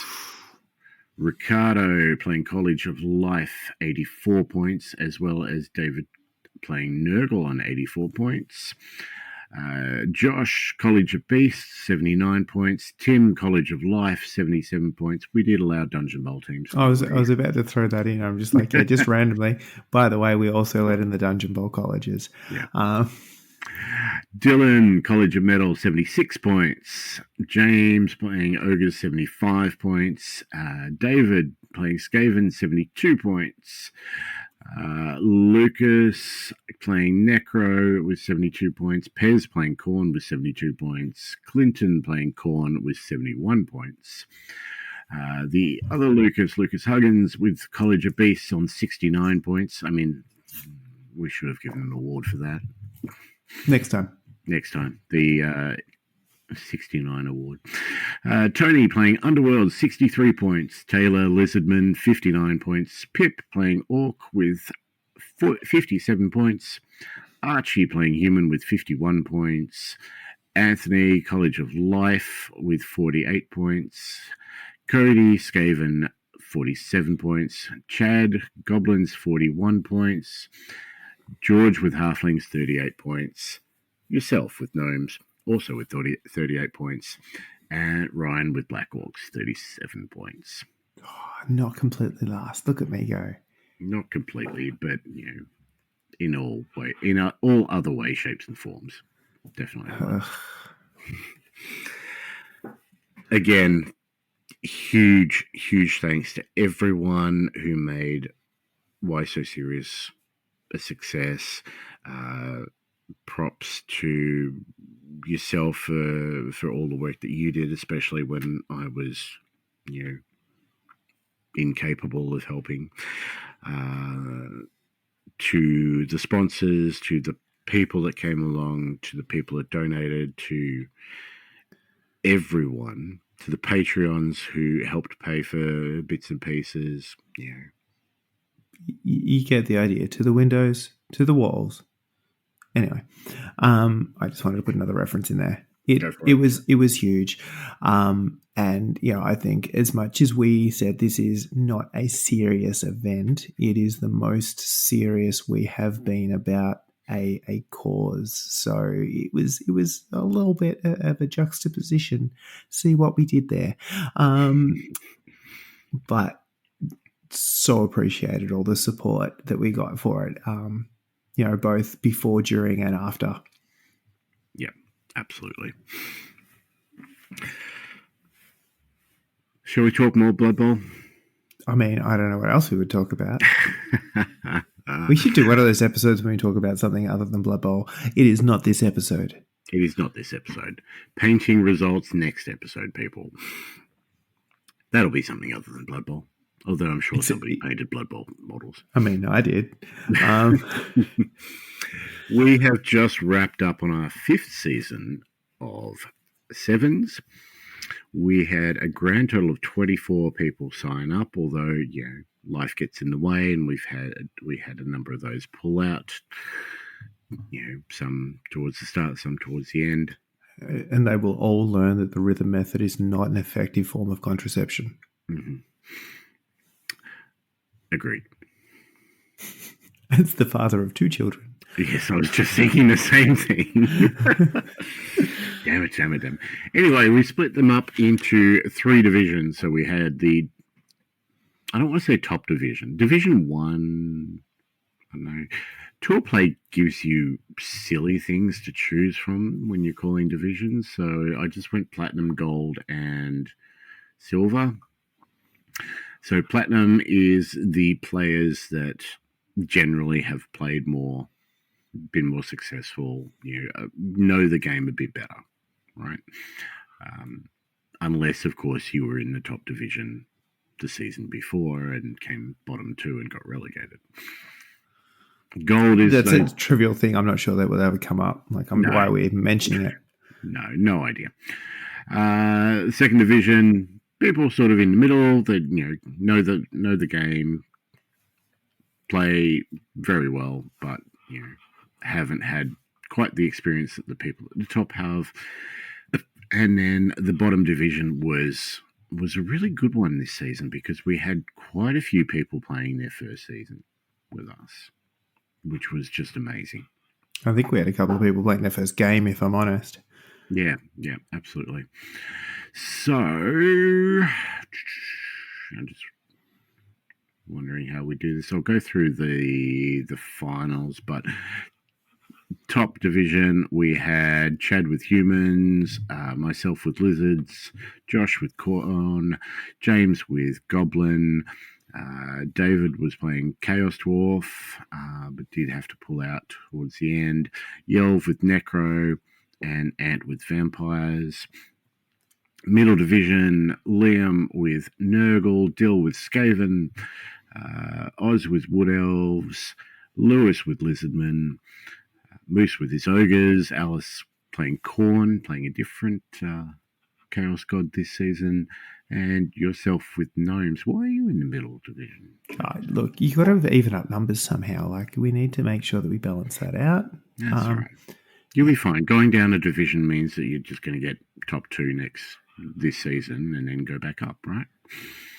Speaker 3: Ricardo playing College of Life, 84 points, as well as David playing Nurgle on 84 points. Josh, College of Beasts, 79 points. Tim, College of Life, 77 points. We did allow Dungeon Bowl teams.
Speaker 2: I was about to throw that in. I'm just like, yeah, just randomly. By the way, we also let in the Dungeon Bowl colleges.
Speaker 3: Yeah. Dylan, College of Metal, 76 points. James playing Ogres, 75 points. David playing Skaven, 72 points. Lucas playing Necro with 72 points. Pez playing Khorne with 72 points. Clinton playing Khorne with 71 points. The other Lucas Huggins with College of Beasts on 69 points. I mean, we should have given an award for that. Next time. The 69 award. Tony playing Underworld, 63 points. Taylor Lizardman, 59 points. Pip playing Orc with 57 points. Archie playing Human with 51 points. Anthony, College of Life with 48 points. Cody, Skaven, 47 points. Chad, Goblins, 41 points. George with Halflings, 38 points. Yourself with Gnomes, also with 38 points. And Ryan with Black Orcs, 37 points.
Speaker 2: Oh, not completely last. Look at me go.
Speaker 3: Not completely, but, in all all other ways, shapes, and forms. Definitely. Again, huge thanks to everyone who made Why So Serious a success. Props to yourself for all the work that you did, especially when I was, incapable of helping. To the sponsors, to the people that came along, to the people that donated, to everyone, to the Patreons who helped pay for bits and pieces.
Speaker 2: You get the idea. To the windows, to the walls. Anyway, I just wanted to put another reference in there. It was huge. And, I think as much as we said this is not a serious event, it is the most serious we have been about a cause. So it was a little bit of a juxtaposition. See what we did there. But so appreciated all the support that we got for it, both before, during, and after.
Speaker 3: Yeah, absolutely. Shall we talk more Blood Bowl?
Speaker 2: I mean, I don't know what else we would talk about. We should do one of those episodes when we talk about something other than Blood Bowl. It is not this episode.
Speaker 3: It is not this episode. Painting results next episode, people. That'll be something other than Blood Bowl. Although I'm sure somebody painted Blood Bowl models.
Speaker 2: I mean, I did.
Speaker 3: We have just wrapped up on our 5th season of Sevens. We had a grand total of 24 people sign up, although, life gets in the way, and we had a number of those pull out, some towards the start, some towards the end.
Speaker 2: And they will all learn that the rhythm method is not an effective form of contraception.
Speaker 3: Mm-hmm. Agreed.
Speaker 2: It's the father of 2 children.
Speaker 3: Yes, I was just thinking the same thing. Damn it. Anyway, we split them up into 3 divisions. So we had I don't want to say top division. Division 1, I don't know. Tour play gives you silly things to choose from when you're calling divisions. So I just went platinum, gold, and silver. So platinum is the players that generally have played more, been more successful, know the game a bit better, right? Unless, of course, you were in the top division the season before and came bottom 2 and got relegated. Gold is...
Speaker 2: That's a trivial thing. I'm not sure that will ever come up. Why are we even mentioning it?
Speaker 3: No idea. Second division, people sort of in the middle that know the game, play very well, but haven't had quite the experience that the people at the top have. And then the bottom division was a really good one this season because we had quite a few people playing their first season with us, which was just amazing.
Speaker 2: I think we had a couple of people playing their first game, if I'm honest.
Speaker 3: Yeah, absolutely. So, I'm just wondering how we do this. I'll go through the finals, but top division, we had Chad with humans, myself with lizards, Josh with corn, James with goblin, David was playing Chaos Dwarf, but did have to pull out towards the end, Yelv with necro, and Ant with vampires. Middle division, Liam with Nurgle, Dill with Skaven, Oz with Wood Elves, Lewis with Lizardmen, Moose with his ogres, Alice playing Khorne, playing a different Chaos God this season, and yourself with gnomes. Why are you in the middle division?
Speaker 2: Look, you got to even up numbers somehow. Like, we need to make sure that we balance that out.
Speaker 3: That's right. You'll be fine. Going down a division means that you're just going to get top 2 this season and then go back up, right?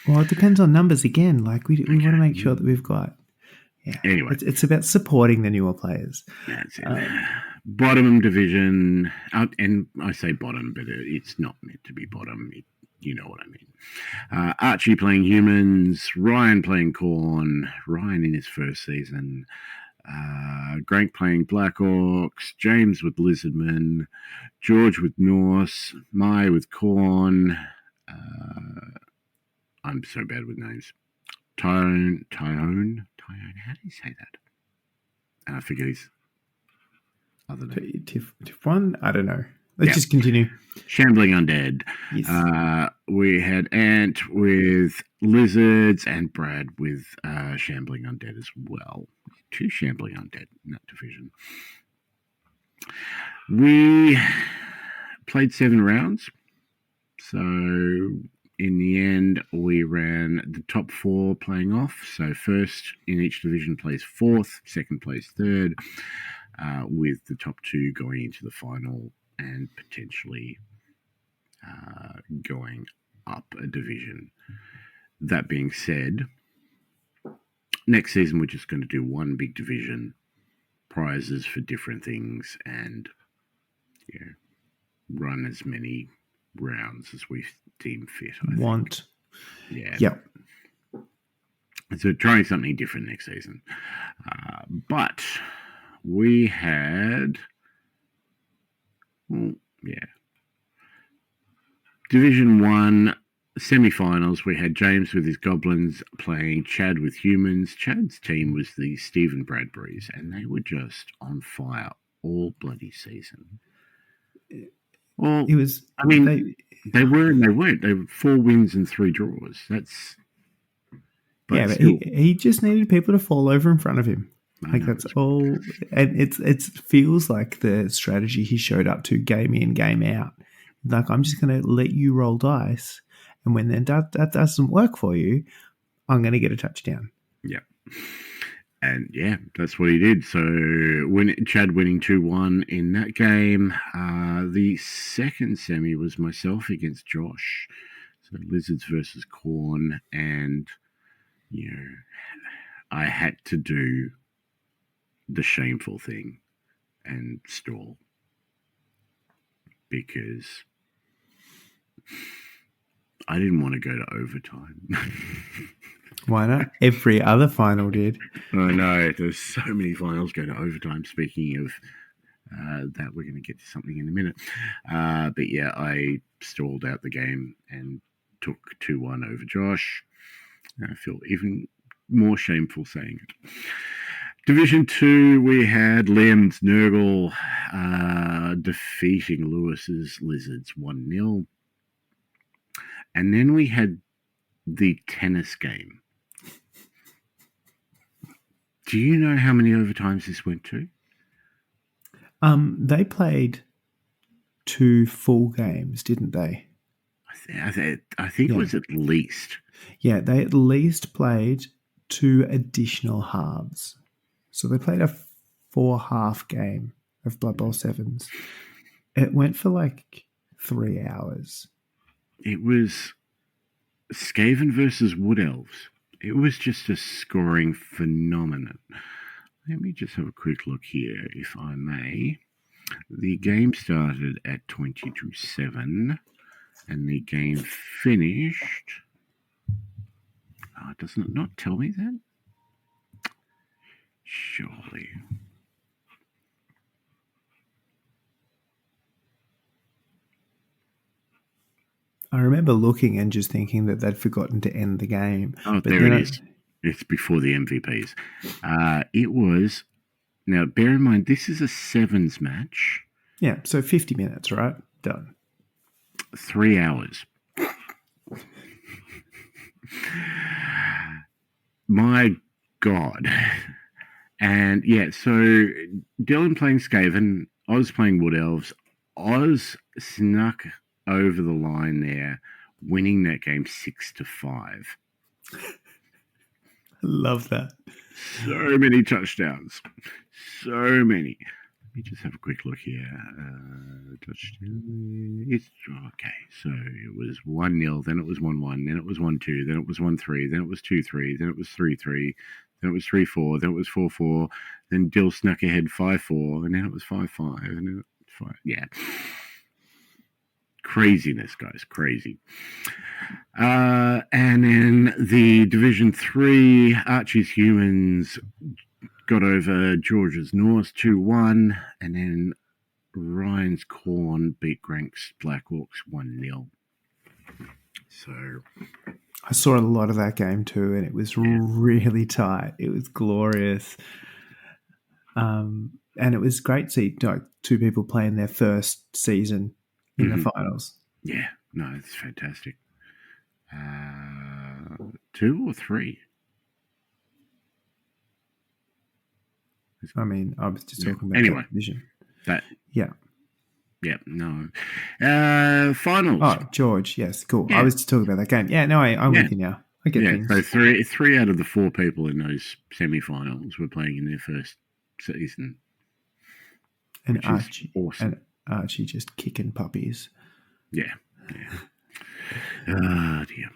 Speaker 2: Well, it depends on numbers again. Like, we want to make sure that we've got... Yeah.
Speaker 3: Anyway.
Speaker 2: It's about supporting the newer players.
Speaker 3: That's it. Bottom division, and I say bottom, but it's not meant to be bottom. You know what I mean. Archie playing humans, Ryan playing Khorne, Ryan in his first season, Grank playing Black Orcs, James with Lizardmen, George with Norse, Mai with Khorne. I'm so bad with names. Tyone. How do you say that? And I forget his other name.
Speaker 2: Tifron? I don't know. Let's just continue.
Speaker 3: Shambling Undead.
Speaker 2: Yes.
Speaker 3: We had Ant with Lizards and Brad with Shambling Undead as well. 2 Shambling Undead in that division. We played 7 rounds. So in the end, we ran the top 4 playing off. So first in each division plays 4th, second plays 3rd, with the top 2 going into the final and potentially going up a division. That being said, next season we're just going to do 1 big division, prizes for different things, and run as many rounds as we deem fit. I think. Yeah.
Speaker 2: Yep.
Speaker 3: So trying something different next season. But we had... Division 1 semi-finals. We had James with his goblins playing Chad with humans. Chad's team was the Stephen Bradburys, and they were just on fire all bloody season. Well,
Speaker 2: it was.
Speaker 3: I mean, they were and they weren't. They were 4 wins and 3 draws. That's...
Speaker 2: But he just needed people to fall over in front of him. Like, that's all. And it feels like the strategy he showed up to game in, game out. Like, I'm just going to let you roll dice, and when that doesn't work for you, I'm going to get a touchdown.
Speaker 3: Yeah. And that's what he did. So Chad winning 2-1 in that game. The second semi was myself against Josh. So Lizards versus Khorne, and I had to do the shameful thing and stall because I didn't want to go to overtime.
Speaker 2: Why not? Every other final did.
Speaker 3: I know. There's so many finals go to overtime. Speaking of that, we're going to get to something in a minute. But yeah, I stalled out the game and took 2-1 over Josh. I feel even more shameful saying it. Division 2, we had Liam's Nurgle defeating Lewis's Lizards 1-0. And then we had the tennis game. Do you know how many overtimes this went to?
Speaker 2: They played 2 full games, didn't they?
Speaker 3: I think it was at least.
Speaker 2: Yeah, they at least played 2 additional halves. So they played a 4-half game of Blood Bowl Sevens. It went for like 3 hours.
Speaker 3: It was Skaven versus Wood Elves. It was just a scoring phenomenon. Let me just have a quick look here, if I may. The game started at 20-7, and the game finished. Doesn't it not tell me that? Surely.
Speaker 2: I remember looking and just thinking that they'd forgotten to end the game.
Speaker 3: Oh, there it is. It's before the MVPs. It was... Now, bear in mind, this is a sevens match.
Speaker 2: Yeah, so 50 minutes, right? Done.
Speaker 3: 3 hours. My God. And yeah, so Dylan playing Skaven, Oz playing Wood Elves. Oz snuck over the line there, winning that game 6-5.
Speaker 2: Love that.
Speaker 3: So many touchdowns. So many. Let me just have a quick look here. Touchdown. It's okay. So it was 1-0, then it was 1-1, then it was 1-2, then it was 1-3, then it was 2-3, then it was 3-3, then it was 3-4, then it was 4-4, then Dill snuck ahead 5-4, and then it was 5-5, and then it was 5. Yeah. Craziness, guys. Crazy. And then the Division 3 Archie's Humans got over George's Norse 2-1, and then Ryan's Corn beat Grank's Blackhawks 1-0. So
Speaker 2: I saw a lot of that game too, and it was really tight. It was glorious. And it was great to see 2 people playing their first season in the finals.
Speaker 3: Yeah, no, it's fantastic. 2 or 3?
Speaker 2: I mean, I was just talking about
Speaker 3: anyway,
Speaker 2: that division.
Speaker 3: That.
Speaker 2: Yeah.
Speaker 3: Yeah, no. Finals.
Speaker 2: Oh, George, yes, cool.
Speaker 3: Yeah.
Speaker 2: I was just talking about that game. Yeah, no, I'm with you now. I get things.
Speaker 3: So three out of the 4 people in those semi-finals were playing in their first season.
Speaker 2: And Archie,
Speaker 3: awesome.
Speaker 2: And Archie just kicking puppies.
Speaker 3: Yeah. Oh, dear.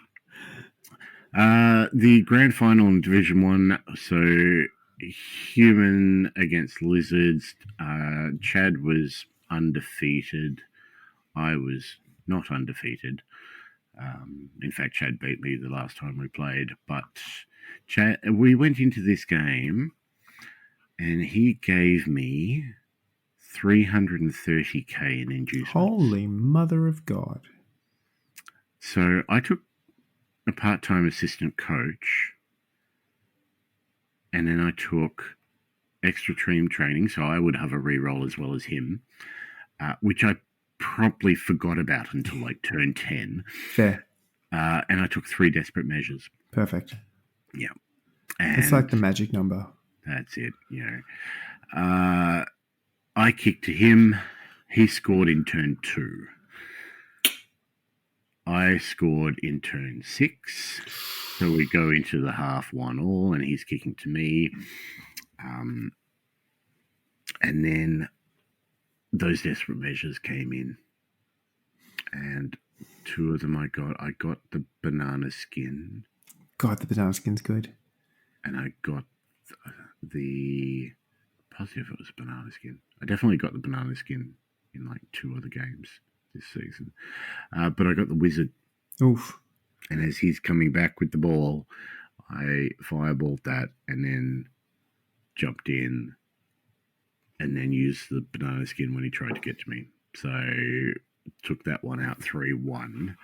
Speaker 3: The grand final in Division 1, so Human against Lizards. Chad was undefeated. I was not undefeated. In fact, Chad beat me the last time we played. But we went into this game, and he gave me 330k in inducements.
Speaker 2: Holy mother of God.
Speaker 3: So I took a part-time assistant coach, and then I took extra team training, so I would have a reroll as well as him, which I promptly forgot about until like turn 10.
Speaker 2: Fair.
Speaker 3: And I took 3 desperate measures.
Speaker 2: Perfect.
Speaker 3: Yeah.
Speaker 2: It's like the magic number.
Speaker 3: That's it, I kicked to him. He scored in turn 2. I scored in turn 6. So we go into the half 1-all, and he's kicking to me. And then those desperate measures came in. And 2 of them I got the banana skin.
Speaker 2: God, the banana skin's good.
Speaker 3: And I got the... Positive it was a banana skin. I definitely got the banana skin in like 2 other games this season. But I got the wizard.
Speaker 2: Oof.
Speaker 3: And as he's coming back with the ball, I fireballed that and then jumped in and then used the banana skin when he tried to get to me. So took that one out 3-1.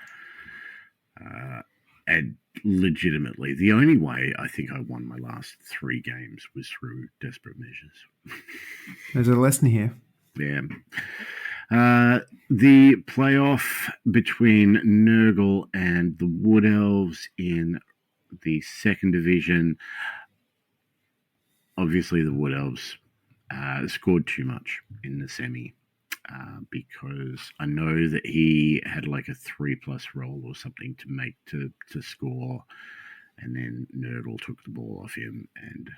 Speaker 3: And legitimately, the only way I think I won my last 3 games was through desperate measures.
Speaker 2: There's a lesson here.
Speaker 3: Yeah. The playoff between Nurgle and the Wood Elves in the 2nd division. Obviously, the Wood Elves scored too much in the semi. because I know that he had like a 3+ roll or something to make to score, and then Nerdle took the ball off him, and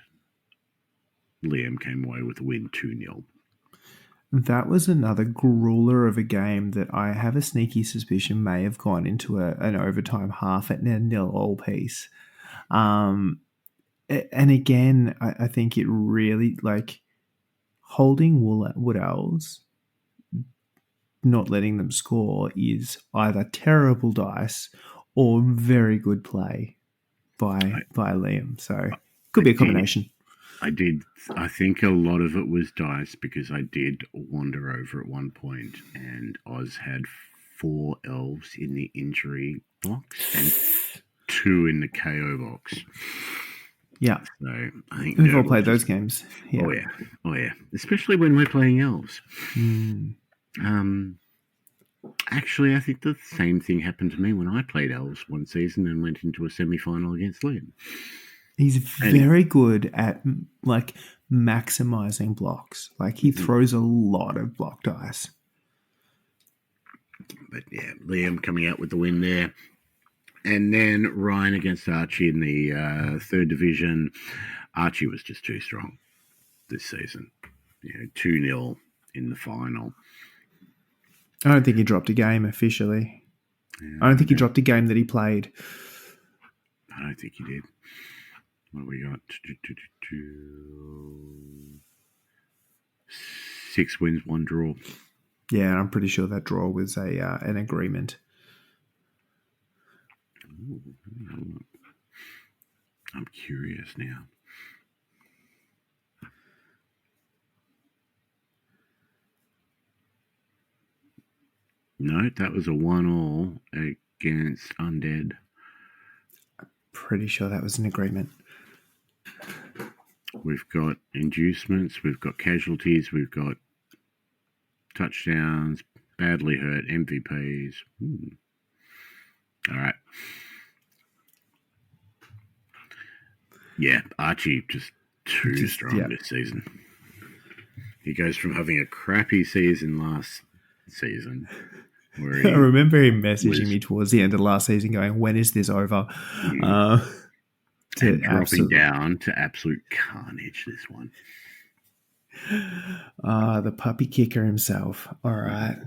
Speaker 3: Liam came away with a win 2-0.
Speaker 2: That was another grueler of a game that I have a sneaky suspicion may have gone into an overtime half at 0 all piece. And again, I think it really, like, holding Wood Owls, not letting them score is either terrible dice or very good play by Liam. So could be a combination.
Speaker 3: I think a lot of it was dice, because I did wander over at one point and Oz had 4 elves in the injury box and 2 in the KO box.
Speaker 2: Yeah.
Speaker 3: So I think
Speaker 2: we've all played those games. Yeah.
Speaker 3: Oh yeah. Especially when we're playing elves. Actually, I think the same thing happened to me when I played elves one season and went into a semi-final against Liam.
Speaker 2: He's very good at, like, maximizing blocks. Like, he throws a lot of block dice.
Speaker 3: But yeah, Liam coming out with the win there. And then Ryan against Archie in the 3rd division. Archie was just too strong this season. 2-0 in the final.
Speaker 2: I don't think he dropped a game officially. Yeah, I don't think he dropped a game that he played.
Speaker 3: I don't think he did. What have we got? 6 wins, 1 draw.
Speaker 2: Yeah, and I'm pretty sure that draw was an agreement.
Speaker 3: Ooh, I'm curious now. No, that was a 1-1 against Undead.
Speaker 2: I'm pretty sure that was an agreement.
Speaker 3: We've got inducements, we've got casualties, we've got touchdowns, badly hurt, MVPs. All right. Yeah, Archie just too strong this season. He goes from having a crappy season last season.
Speaker 2: I remember him messaging me towards the end of last season going, when is this over?
Speaker 3: And dropping down to absolute carnage this one.
Speaker 2: The puppy kicker himself. All right.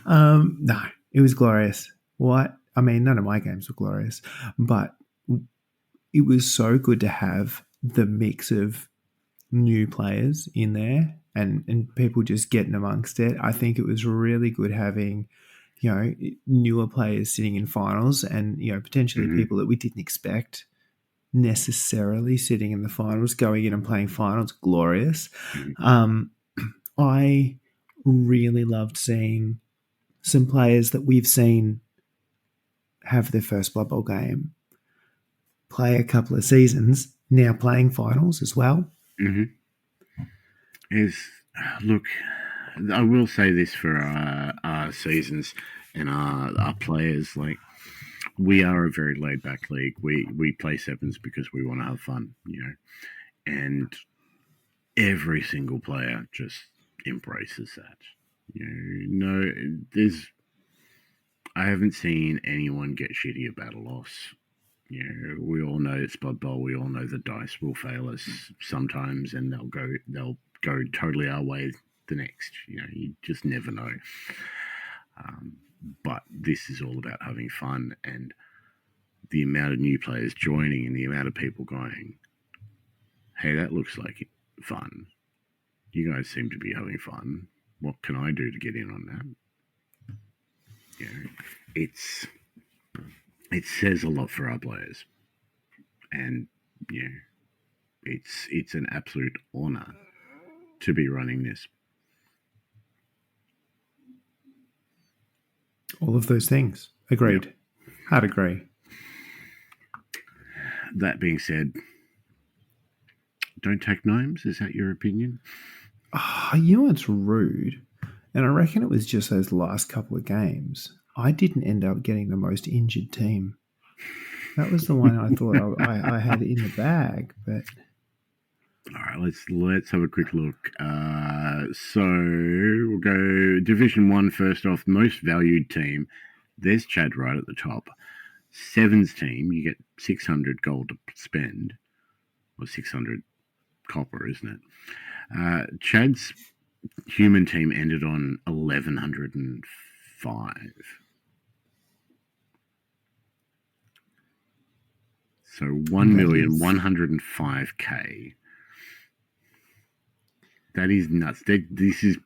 Speaker 2: No, it was glorious. What? I mean, none of my games were glorious, but it was so good to have the mix of new players in there and people just getting amongst it. I think it was really good having, newer players sitting in finals and, potentially people that we didn't expect necessarily sitting in the finals, going in and playing finals. Glorious. I really loved seeing some players that we've seen have their first Blood Bowl game, play a couple of seasons, now playing finals as well.
Speaker 3: Look, I will say this for our seasons and our players, like, we are a very laid-back league. We play sevens because we want to have fun, and every single player just embraces that. I haven't seen anyone get shitty about a loss. We all know it's Blood Bowl. We all know the dice will fail us sometimes, and they'll go totally our way the next. You just never know. But this is all about having fun, and the amount of new players joining and the amount of people going, hey, that looks like fun. You guys seem to be having fun. What can I do to get in on that? It says a lot for our players, and it's an absolute honor to be running this.
Speaker 2: All of those things. Agreed. Yep. I'd agree.
Speaker 3: That being said, don't take gnomes. Is that your opinion?
Speaker 2: It's rude. And I reckon it was just those last couple of games. I didn't end up getting the most injured team. That was the one I thought I had in the bag. But
Speaker 3: All right, let's have a quick look. So we'll go Division 1 first off. Most valued team. There's Chad right at the top. Sevens team, you get 600 gold to spend, or 600 copper, isn't it? Chad's human team ended on 1105. So 1,105,000. That is nuts. This is,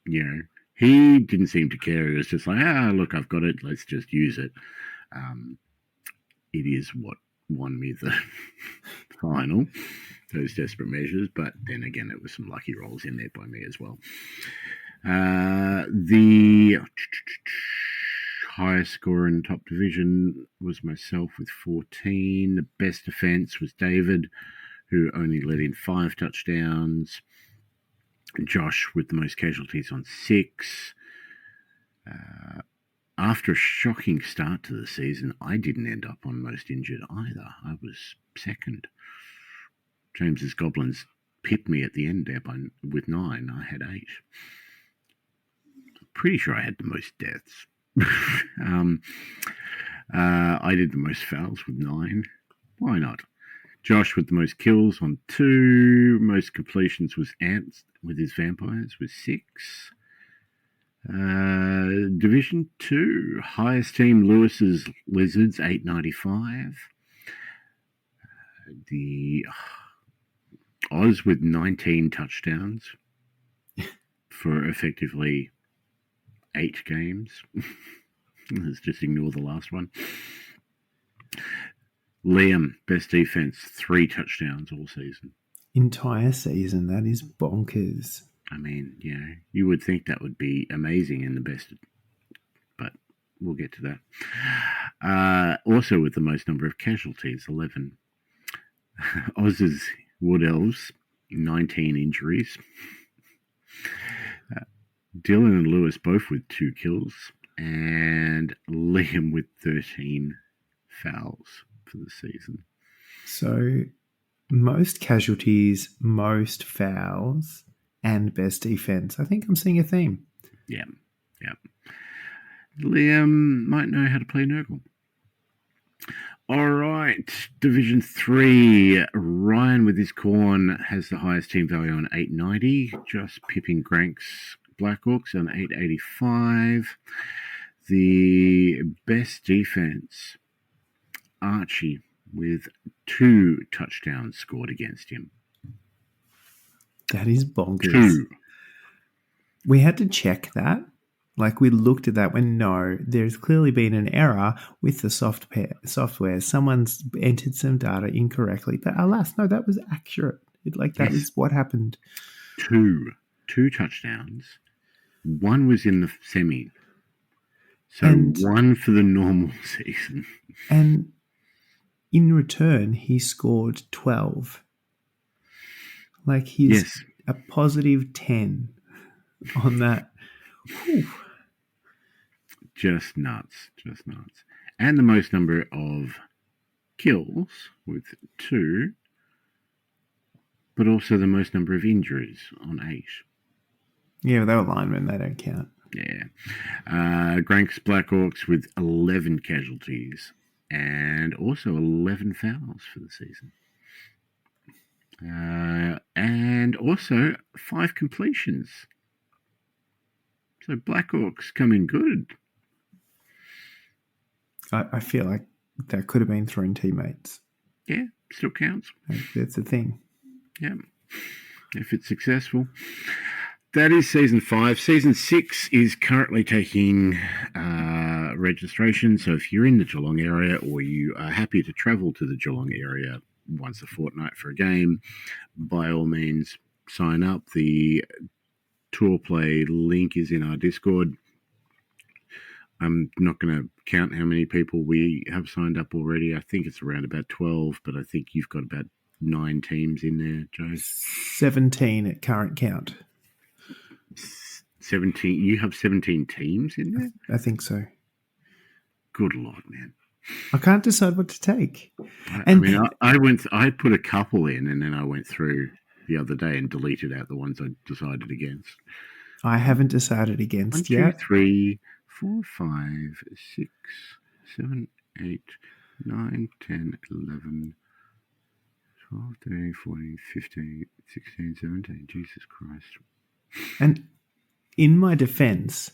Speaker 3: he didn't seem to care. He was just like, look, I've got it. Let's just use it. It is what won me the final, those desperate measures. But then again, it was some lucky rolls in there by me as well. The highest scorer in top division was myself with 14. The best defense was David, who only let in 5 touchdowns. Josh with the most casualties on 6. After a shocking start to the season, I didn't end up on most injured either. I was second. James's Goblins pipped me at the end there with 9. I had 8. Pretty sure I had the most deaths. I did the most fouls with 9. Why not? Josh with the most kills on 2. Most completions was Ants with his vampires with 6. Division 2, highest team Lewis's Lizards, 895. The Oz with 19 touchdowns for effectively 8 games. Let's just ignore the last one. Liam, best defense, 3 touchdowns all season.
Speaker 2: Entire season. That is bonkers.
Speaker 3: I mean, you would think that would be amazing in the best, but we'll get to that. Also with the most number of casualties, 11. Oz's Wood Elves, 19 injuries. Dylan and Lewis both with 2 kills, and Liam with 13 fouls for the season.
Speaker 2: So most casualties, most fouls, and best defense. I think I'm seeing a theme.
Speaker 3: Yeah. Liam might know how to play Nurgle. All right, Division 3. Ryan with his Corn has the highest team value on 890, just pipping Grank's Blackhawks on 885. The best defense, Archie, with 2 touchdowns scored against him.
Speaker 2: That is bonkers.
Speaker 3: 2.
Speaker 2: We had to check that. Like, we looked at that when, no, there's clearly been an error with the software. Someone's entered some data incorrectly. But alas, no, that was accurate. That is what happened.
Speaker 3: 2 touchdowns. 1 was in the semi. So 1 for the normal season.
Speaker 2: And in return, he scored 12. Like, he's a positive 10 on that. Whew.
Speaker 3: Just nuts. And the most number of kills with 2, but also the most number of injuries on 8.
Speaker 2: Yeah, they were linemen. They don't count.
Speaker 3: Yeah. Grank's Blackhawks with 11 casualties and also 11 fouls for the season. And also 5 completions. So Blackhawks coming good.
Speaker 2: I feel like that could have been thrown teammates.
Speaker 3: Yeah, still counts.
Speaker 2: That's the thing.
Speaker 3: Yeah, if it's successful. That is Season 5. Season 6 is currently taking registration. So if you're in the Geelong area or you are happy to travel to the Geelong area once a fortnight for a game, by all means, sign up. The tour play link is in our Discord. I'm not going to count how many people we have signed up already. I think it's around about 12, but I think you've got about 9 teams in there, Joe.
Speaker 2: 17 at current count.
Speaker 3: 17. You have 17 teams in there?
Speaker 2: I think so.
Speaker 3: Good Lord, man.
Speaker 2: I can't decide what to take.
Speaker 3: I put a couple in and then I went through the other day and deleted out the ones I decided against.
Speaker 2: I haven't decided
Speaker 3: 1,
Speaker 2: against
Speaker 3: 2,
Speaker 2: yet.
Speaker 3: 3, 4, 5, 6, 7, 8, 9, 10, 11, 12, 13, 14, 15, 16, 17. Jesus Christ.
Speaker 2: And in my defense,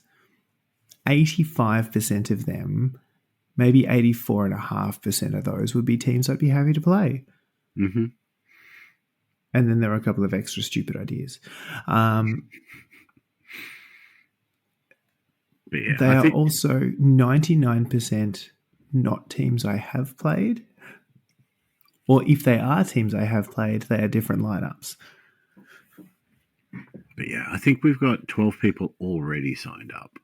Speaker 2: 85% of them, maybe 84.5% of those would be teams I'd be happy to play.
Speaker 3: Mm-hmm.
Speaker 2: And then there are a couple of extra stupid ideas.
Speaker 3: But yeah,
Speaker 2: They
Speaker 3: I
Speaker 2: are
Speaker 3: think
Speaker 2: also 99% not teams I have played. Or if they are teams I have played, they are different lineups.
Speaker 3: But yeah, I think we've got 12 people already signed up.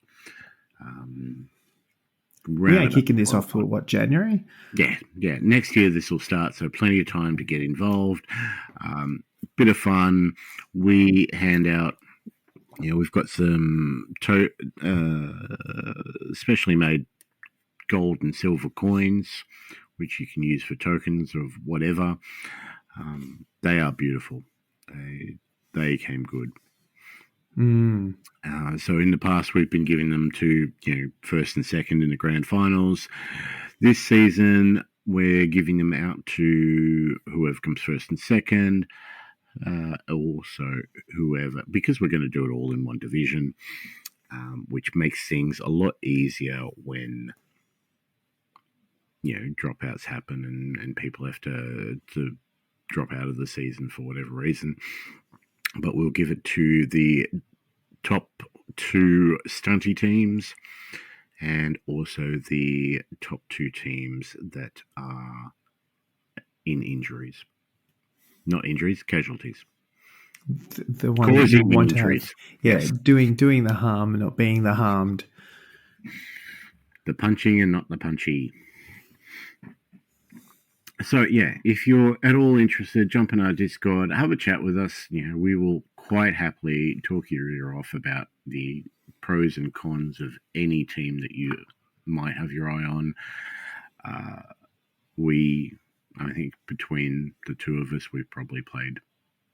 Speaker 2: We ain't kicking this off till what, January?
Speaker 3: Yeah. Next year this will start, so plenty of time to get involved. Bit of fun. We hand out. We've got some specially made gold and silver coins, which you can use for tokens of whatever. They are beautiful. They came good. So in the past, we've been giving them to first and second in the grand finals. This season, we're giving them out to whoever comes first and second. Also, whoever, because we're going to do it all in one division, which makes things a lot easier when dropouts happen and people have to drop out of the season for whatever reason. But we'll give it to the top 2 stunty teams and also the top 2 teams that are in injuries. Not injuries, casualties.
Speaker 2: The one that you want
Speaker 3: injuries.
Speaker 2: To have. Yeah, yes. Doing the harm and not being the harmed.
Speaker 3: The punching and not the punchy. So, yeah, if you're at all interested, jump in our Discord, have a chat with us. We will quite happily talk your ear off about the pros and cons of any team that you might have your eye on. I think between the two of us, we've probably played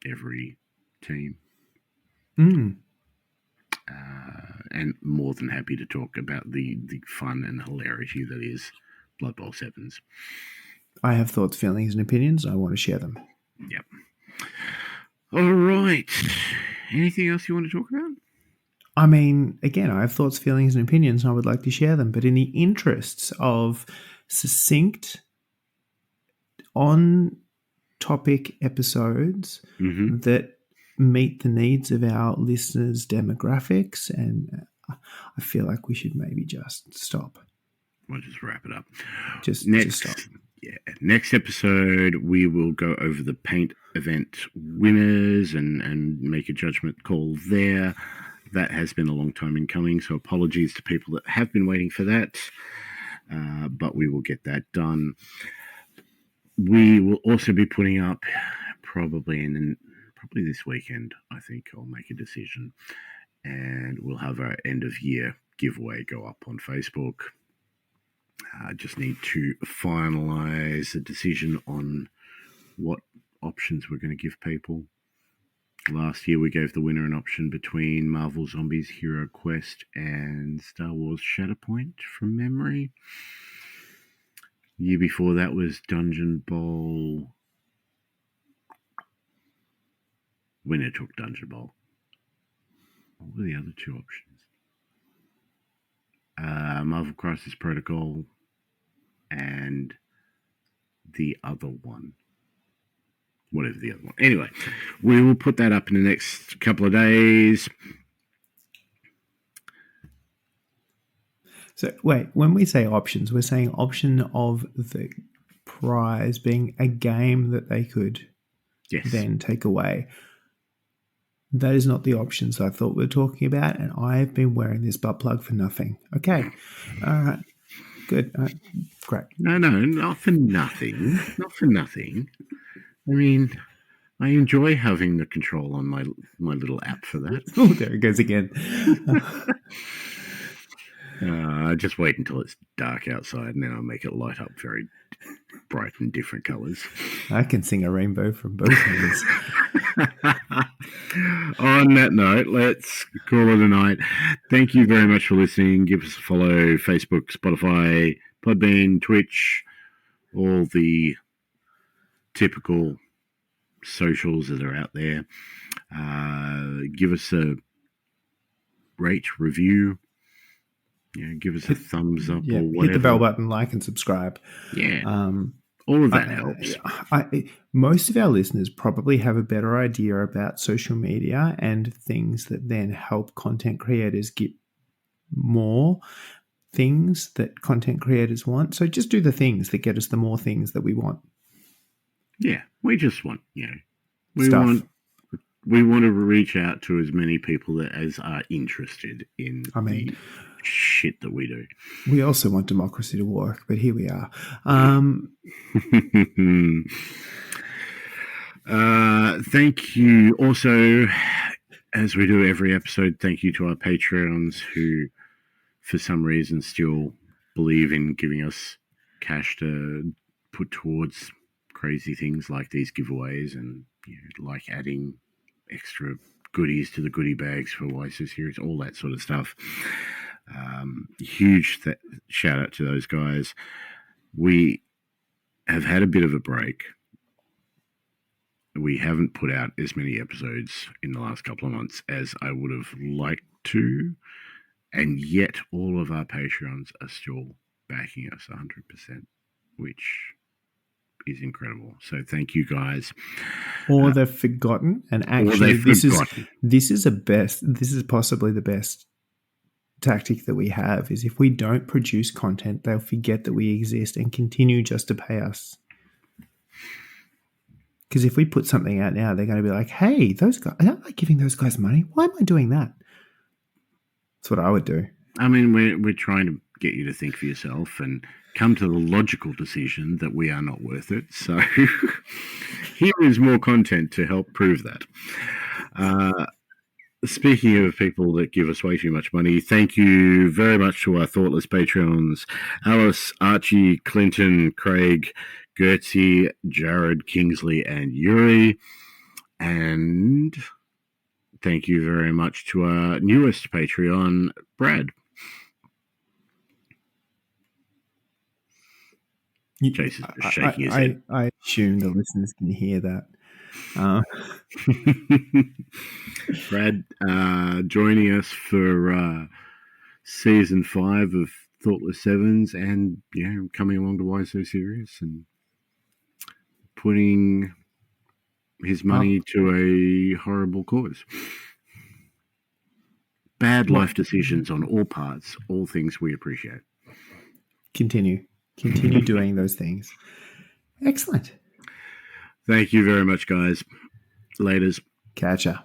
Speaker 3: every team. And more than happy to talk about the fun and hilarity that is Blood Bowl Sevens.
Speaker 2: I have thoughts, feelings, and opinions. I want to share them.
Speaker 3: Yep. All right. Anything else you want to talk about?
Speaker 2: I mean, again, I have thoughts, feelings, and opinions, and I would like to share them. But in the interests of succinct, on-topic episodes that meet the needs of our listeners' demographics, and I feel like we should maybe just stop.
Speaker 3: We'll just wrap it up.
Speaker 2: Just stop.
Speaker 3: Yeah, next episode we will go over the paint event winners and make a judgment call there. That has been a long time in coming, so apologies to people that have been waiting for that, but we will get that done. We will also be putting up probably this weekend, I think I'll make a decision, and we'll have our end of year giveaway go up on Facebook. I just need to finalize a decision on what options we're going to give people. Last year, we gave the winner an option between Marvel Zombies Hero Quest and Star Wars Shatterpoint from memory. The year before that was Dungeon Bowl. Winner took Dungeon Bowl. What were the other 2 options? Marvel Crisis Protocol and the other one. Whatever the other one. Anyway, we will put that up in the next couple of days.
Speaker 2: So, wait, when we say options, we're saying option of the prize being a game that they could then take away. That is not the options I thought we were talking about, and I have been wearing this butt plug for nothing. Okay. All right. Good. Great.
Speaker 3: No, not for nothing. Not for nothing. I mean, I enjoy having the control on my little app for that.
Speaker 2: Oh, there it goes again.
Speaker 3: Just wait until it's dark outside, and then I'll make it light up very bright and different colours.
Speaker 2: I can sing a rainbow from both ends.
Speaker 3: On that note, let's call it a night. Thank you very much for listening. Give us a follow: Facebook, Spotify, Podbean, Twitch, all the typical socials that are out there. Give us a rate, review. Give us a thumbs up or whatever.
Speaker 2: Hit the bell button, like and subscribe.
Speaker 3: Yeah. All of that helps.
Speaker 2: Most of our listeners probably have a better idea about social media and things that then help content creators get more things that content creators want. So just do the things that get us the more things that we want.
Speaker 3: Yeah, we just want, we
Speaker 2: Stuff.
Speaker 3: want to reach out to as many people as are interested in the shit that we do.
Speaker 2: We also want democracy to work, but here we are.
Speaker 3: Thank you. Also, as we do every episode, thank you to our Patreons who, for some reason, still believe in giving us cash to put towards crazy things like these giveaways and like adding extra goodies to the goodie bags for YSO series, all that sort of stuff. Huge shout out to those guys. We have had a bit of a break. We haven't put out as many episodes in the last couple of months as I would have liked to, and yet all of our Patreons are still backing us 100%, which is incredible. So thank you guys.
Speaker 2: Or they've forgotten, and actually this is possibly the best tactic that we have, is if we don't produce content, they'll forget that we exist and continue just to pay us. Because if we put something out now, they're going to be like, hey, those guys, I don't like giving those guys money. Why am I doing that? That's what I would do.
Speaker 3: I mean, we're trying to get you to think for yourself and come to the logical decision that we are not worth it. So here is more content to help prove that. Speaking of people that give us way too much money, thank you very much to our Thoughtless Patreons: Alice, Archie, Clinton, Craig, Gertzie, Jared, Kingsley, and Yuri. And thank you very much to our newest Patreon, Brad. Jason's just shaking his head.
Speaker 2: I assume the listeners can hear that.
Speaker 3: Brad joining us for season 5 of Thoughtless Sevens, and coming along to Why So Serious and putting his money to a horrible cause. Bad life decisions on all parts, all things we appreciate.
Speaker 2: Continue doing those things. Excellent.
Speaker 3: Thank you very much, guys. Laters.
Speaker 2: Catch ya.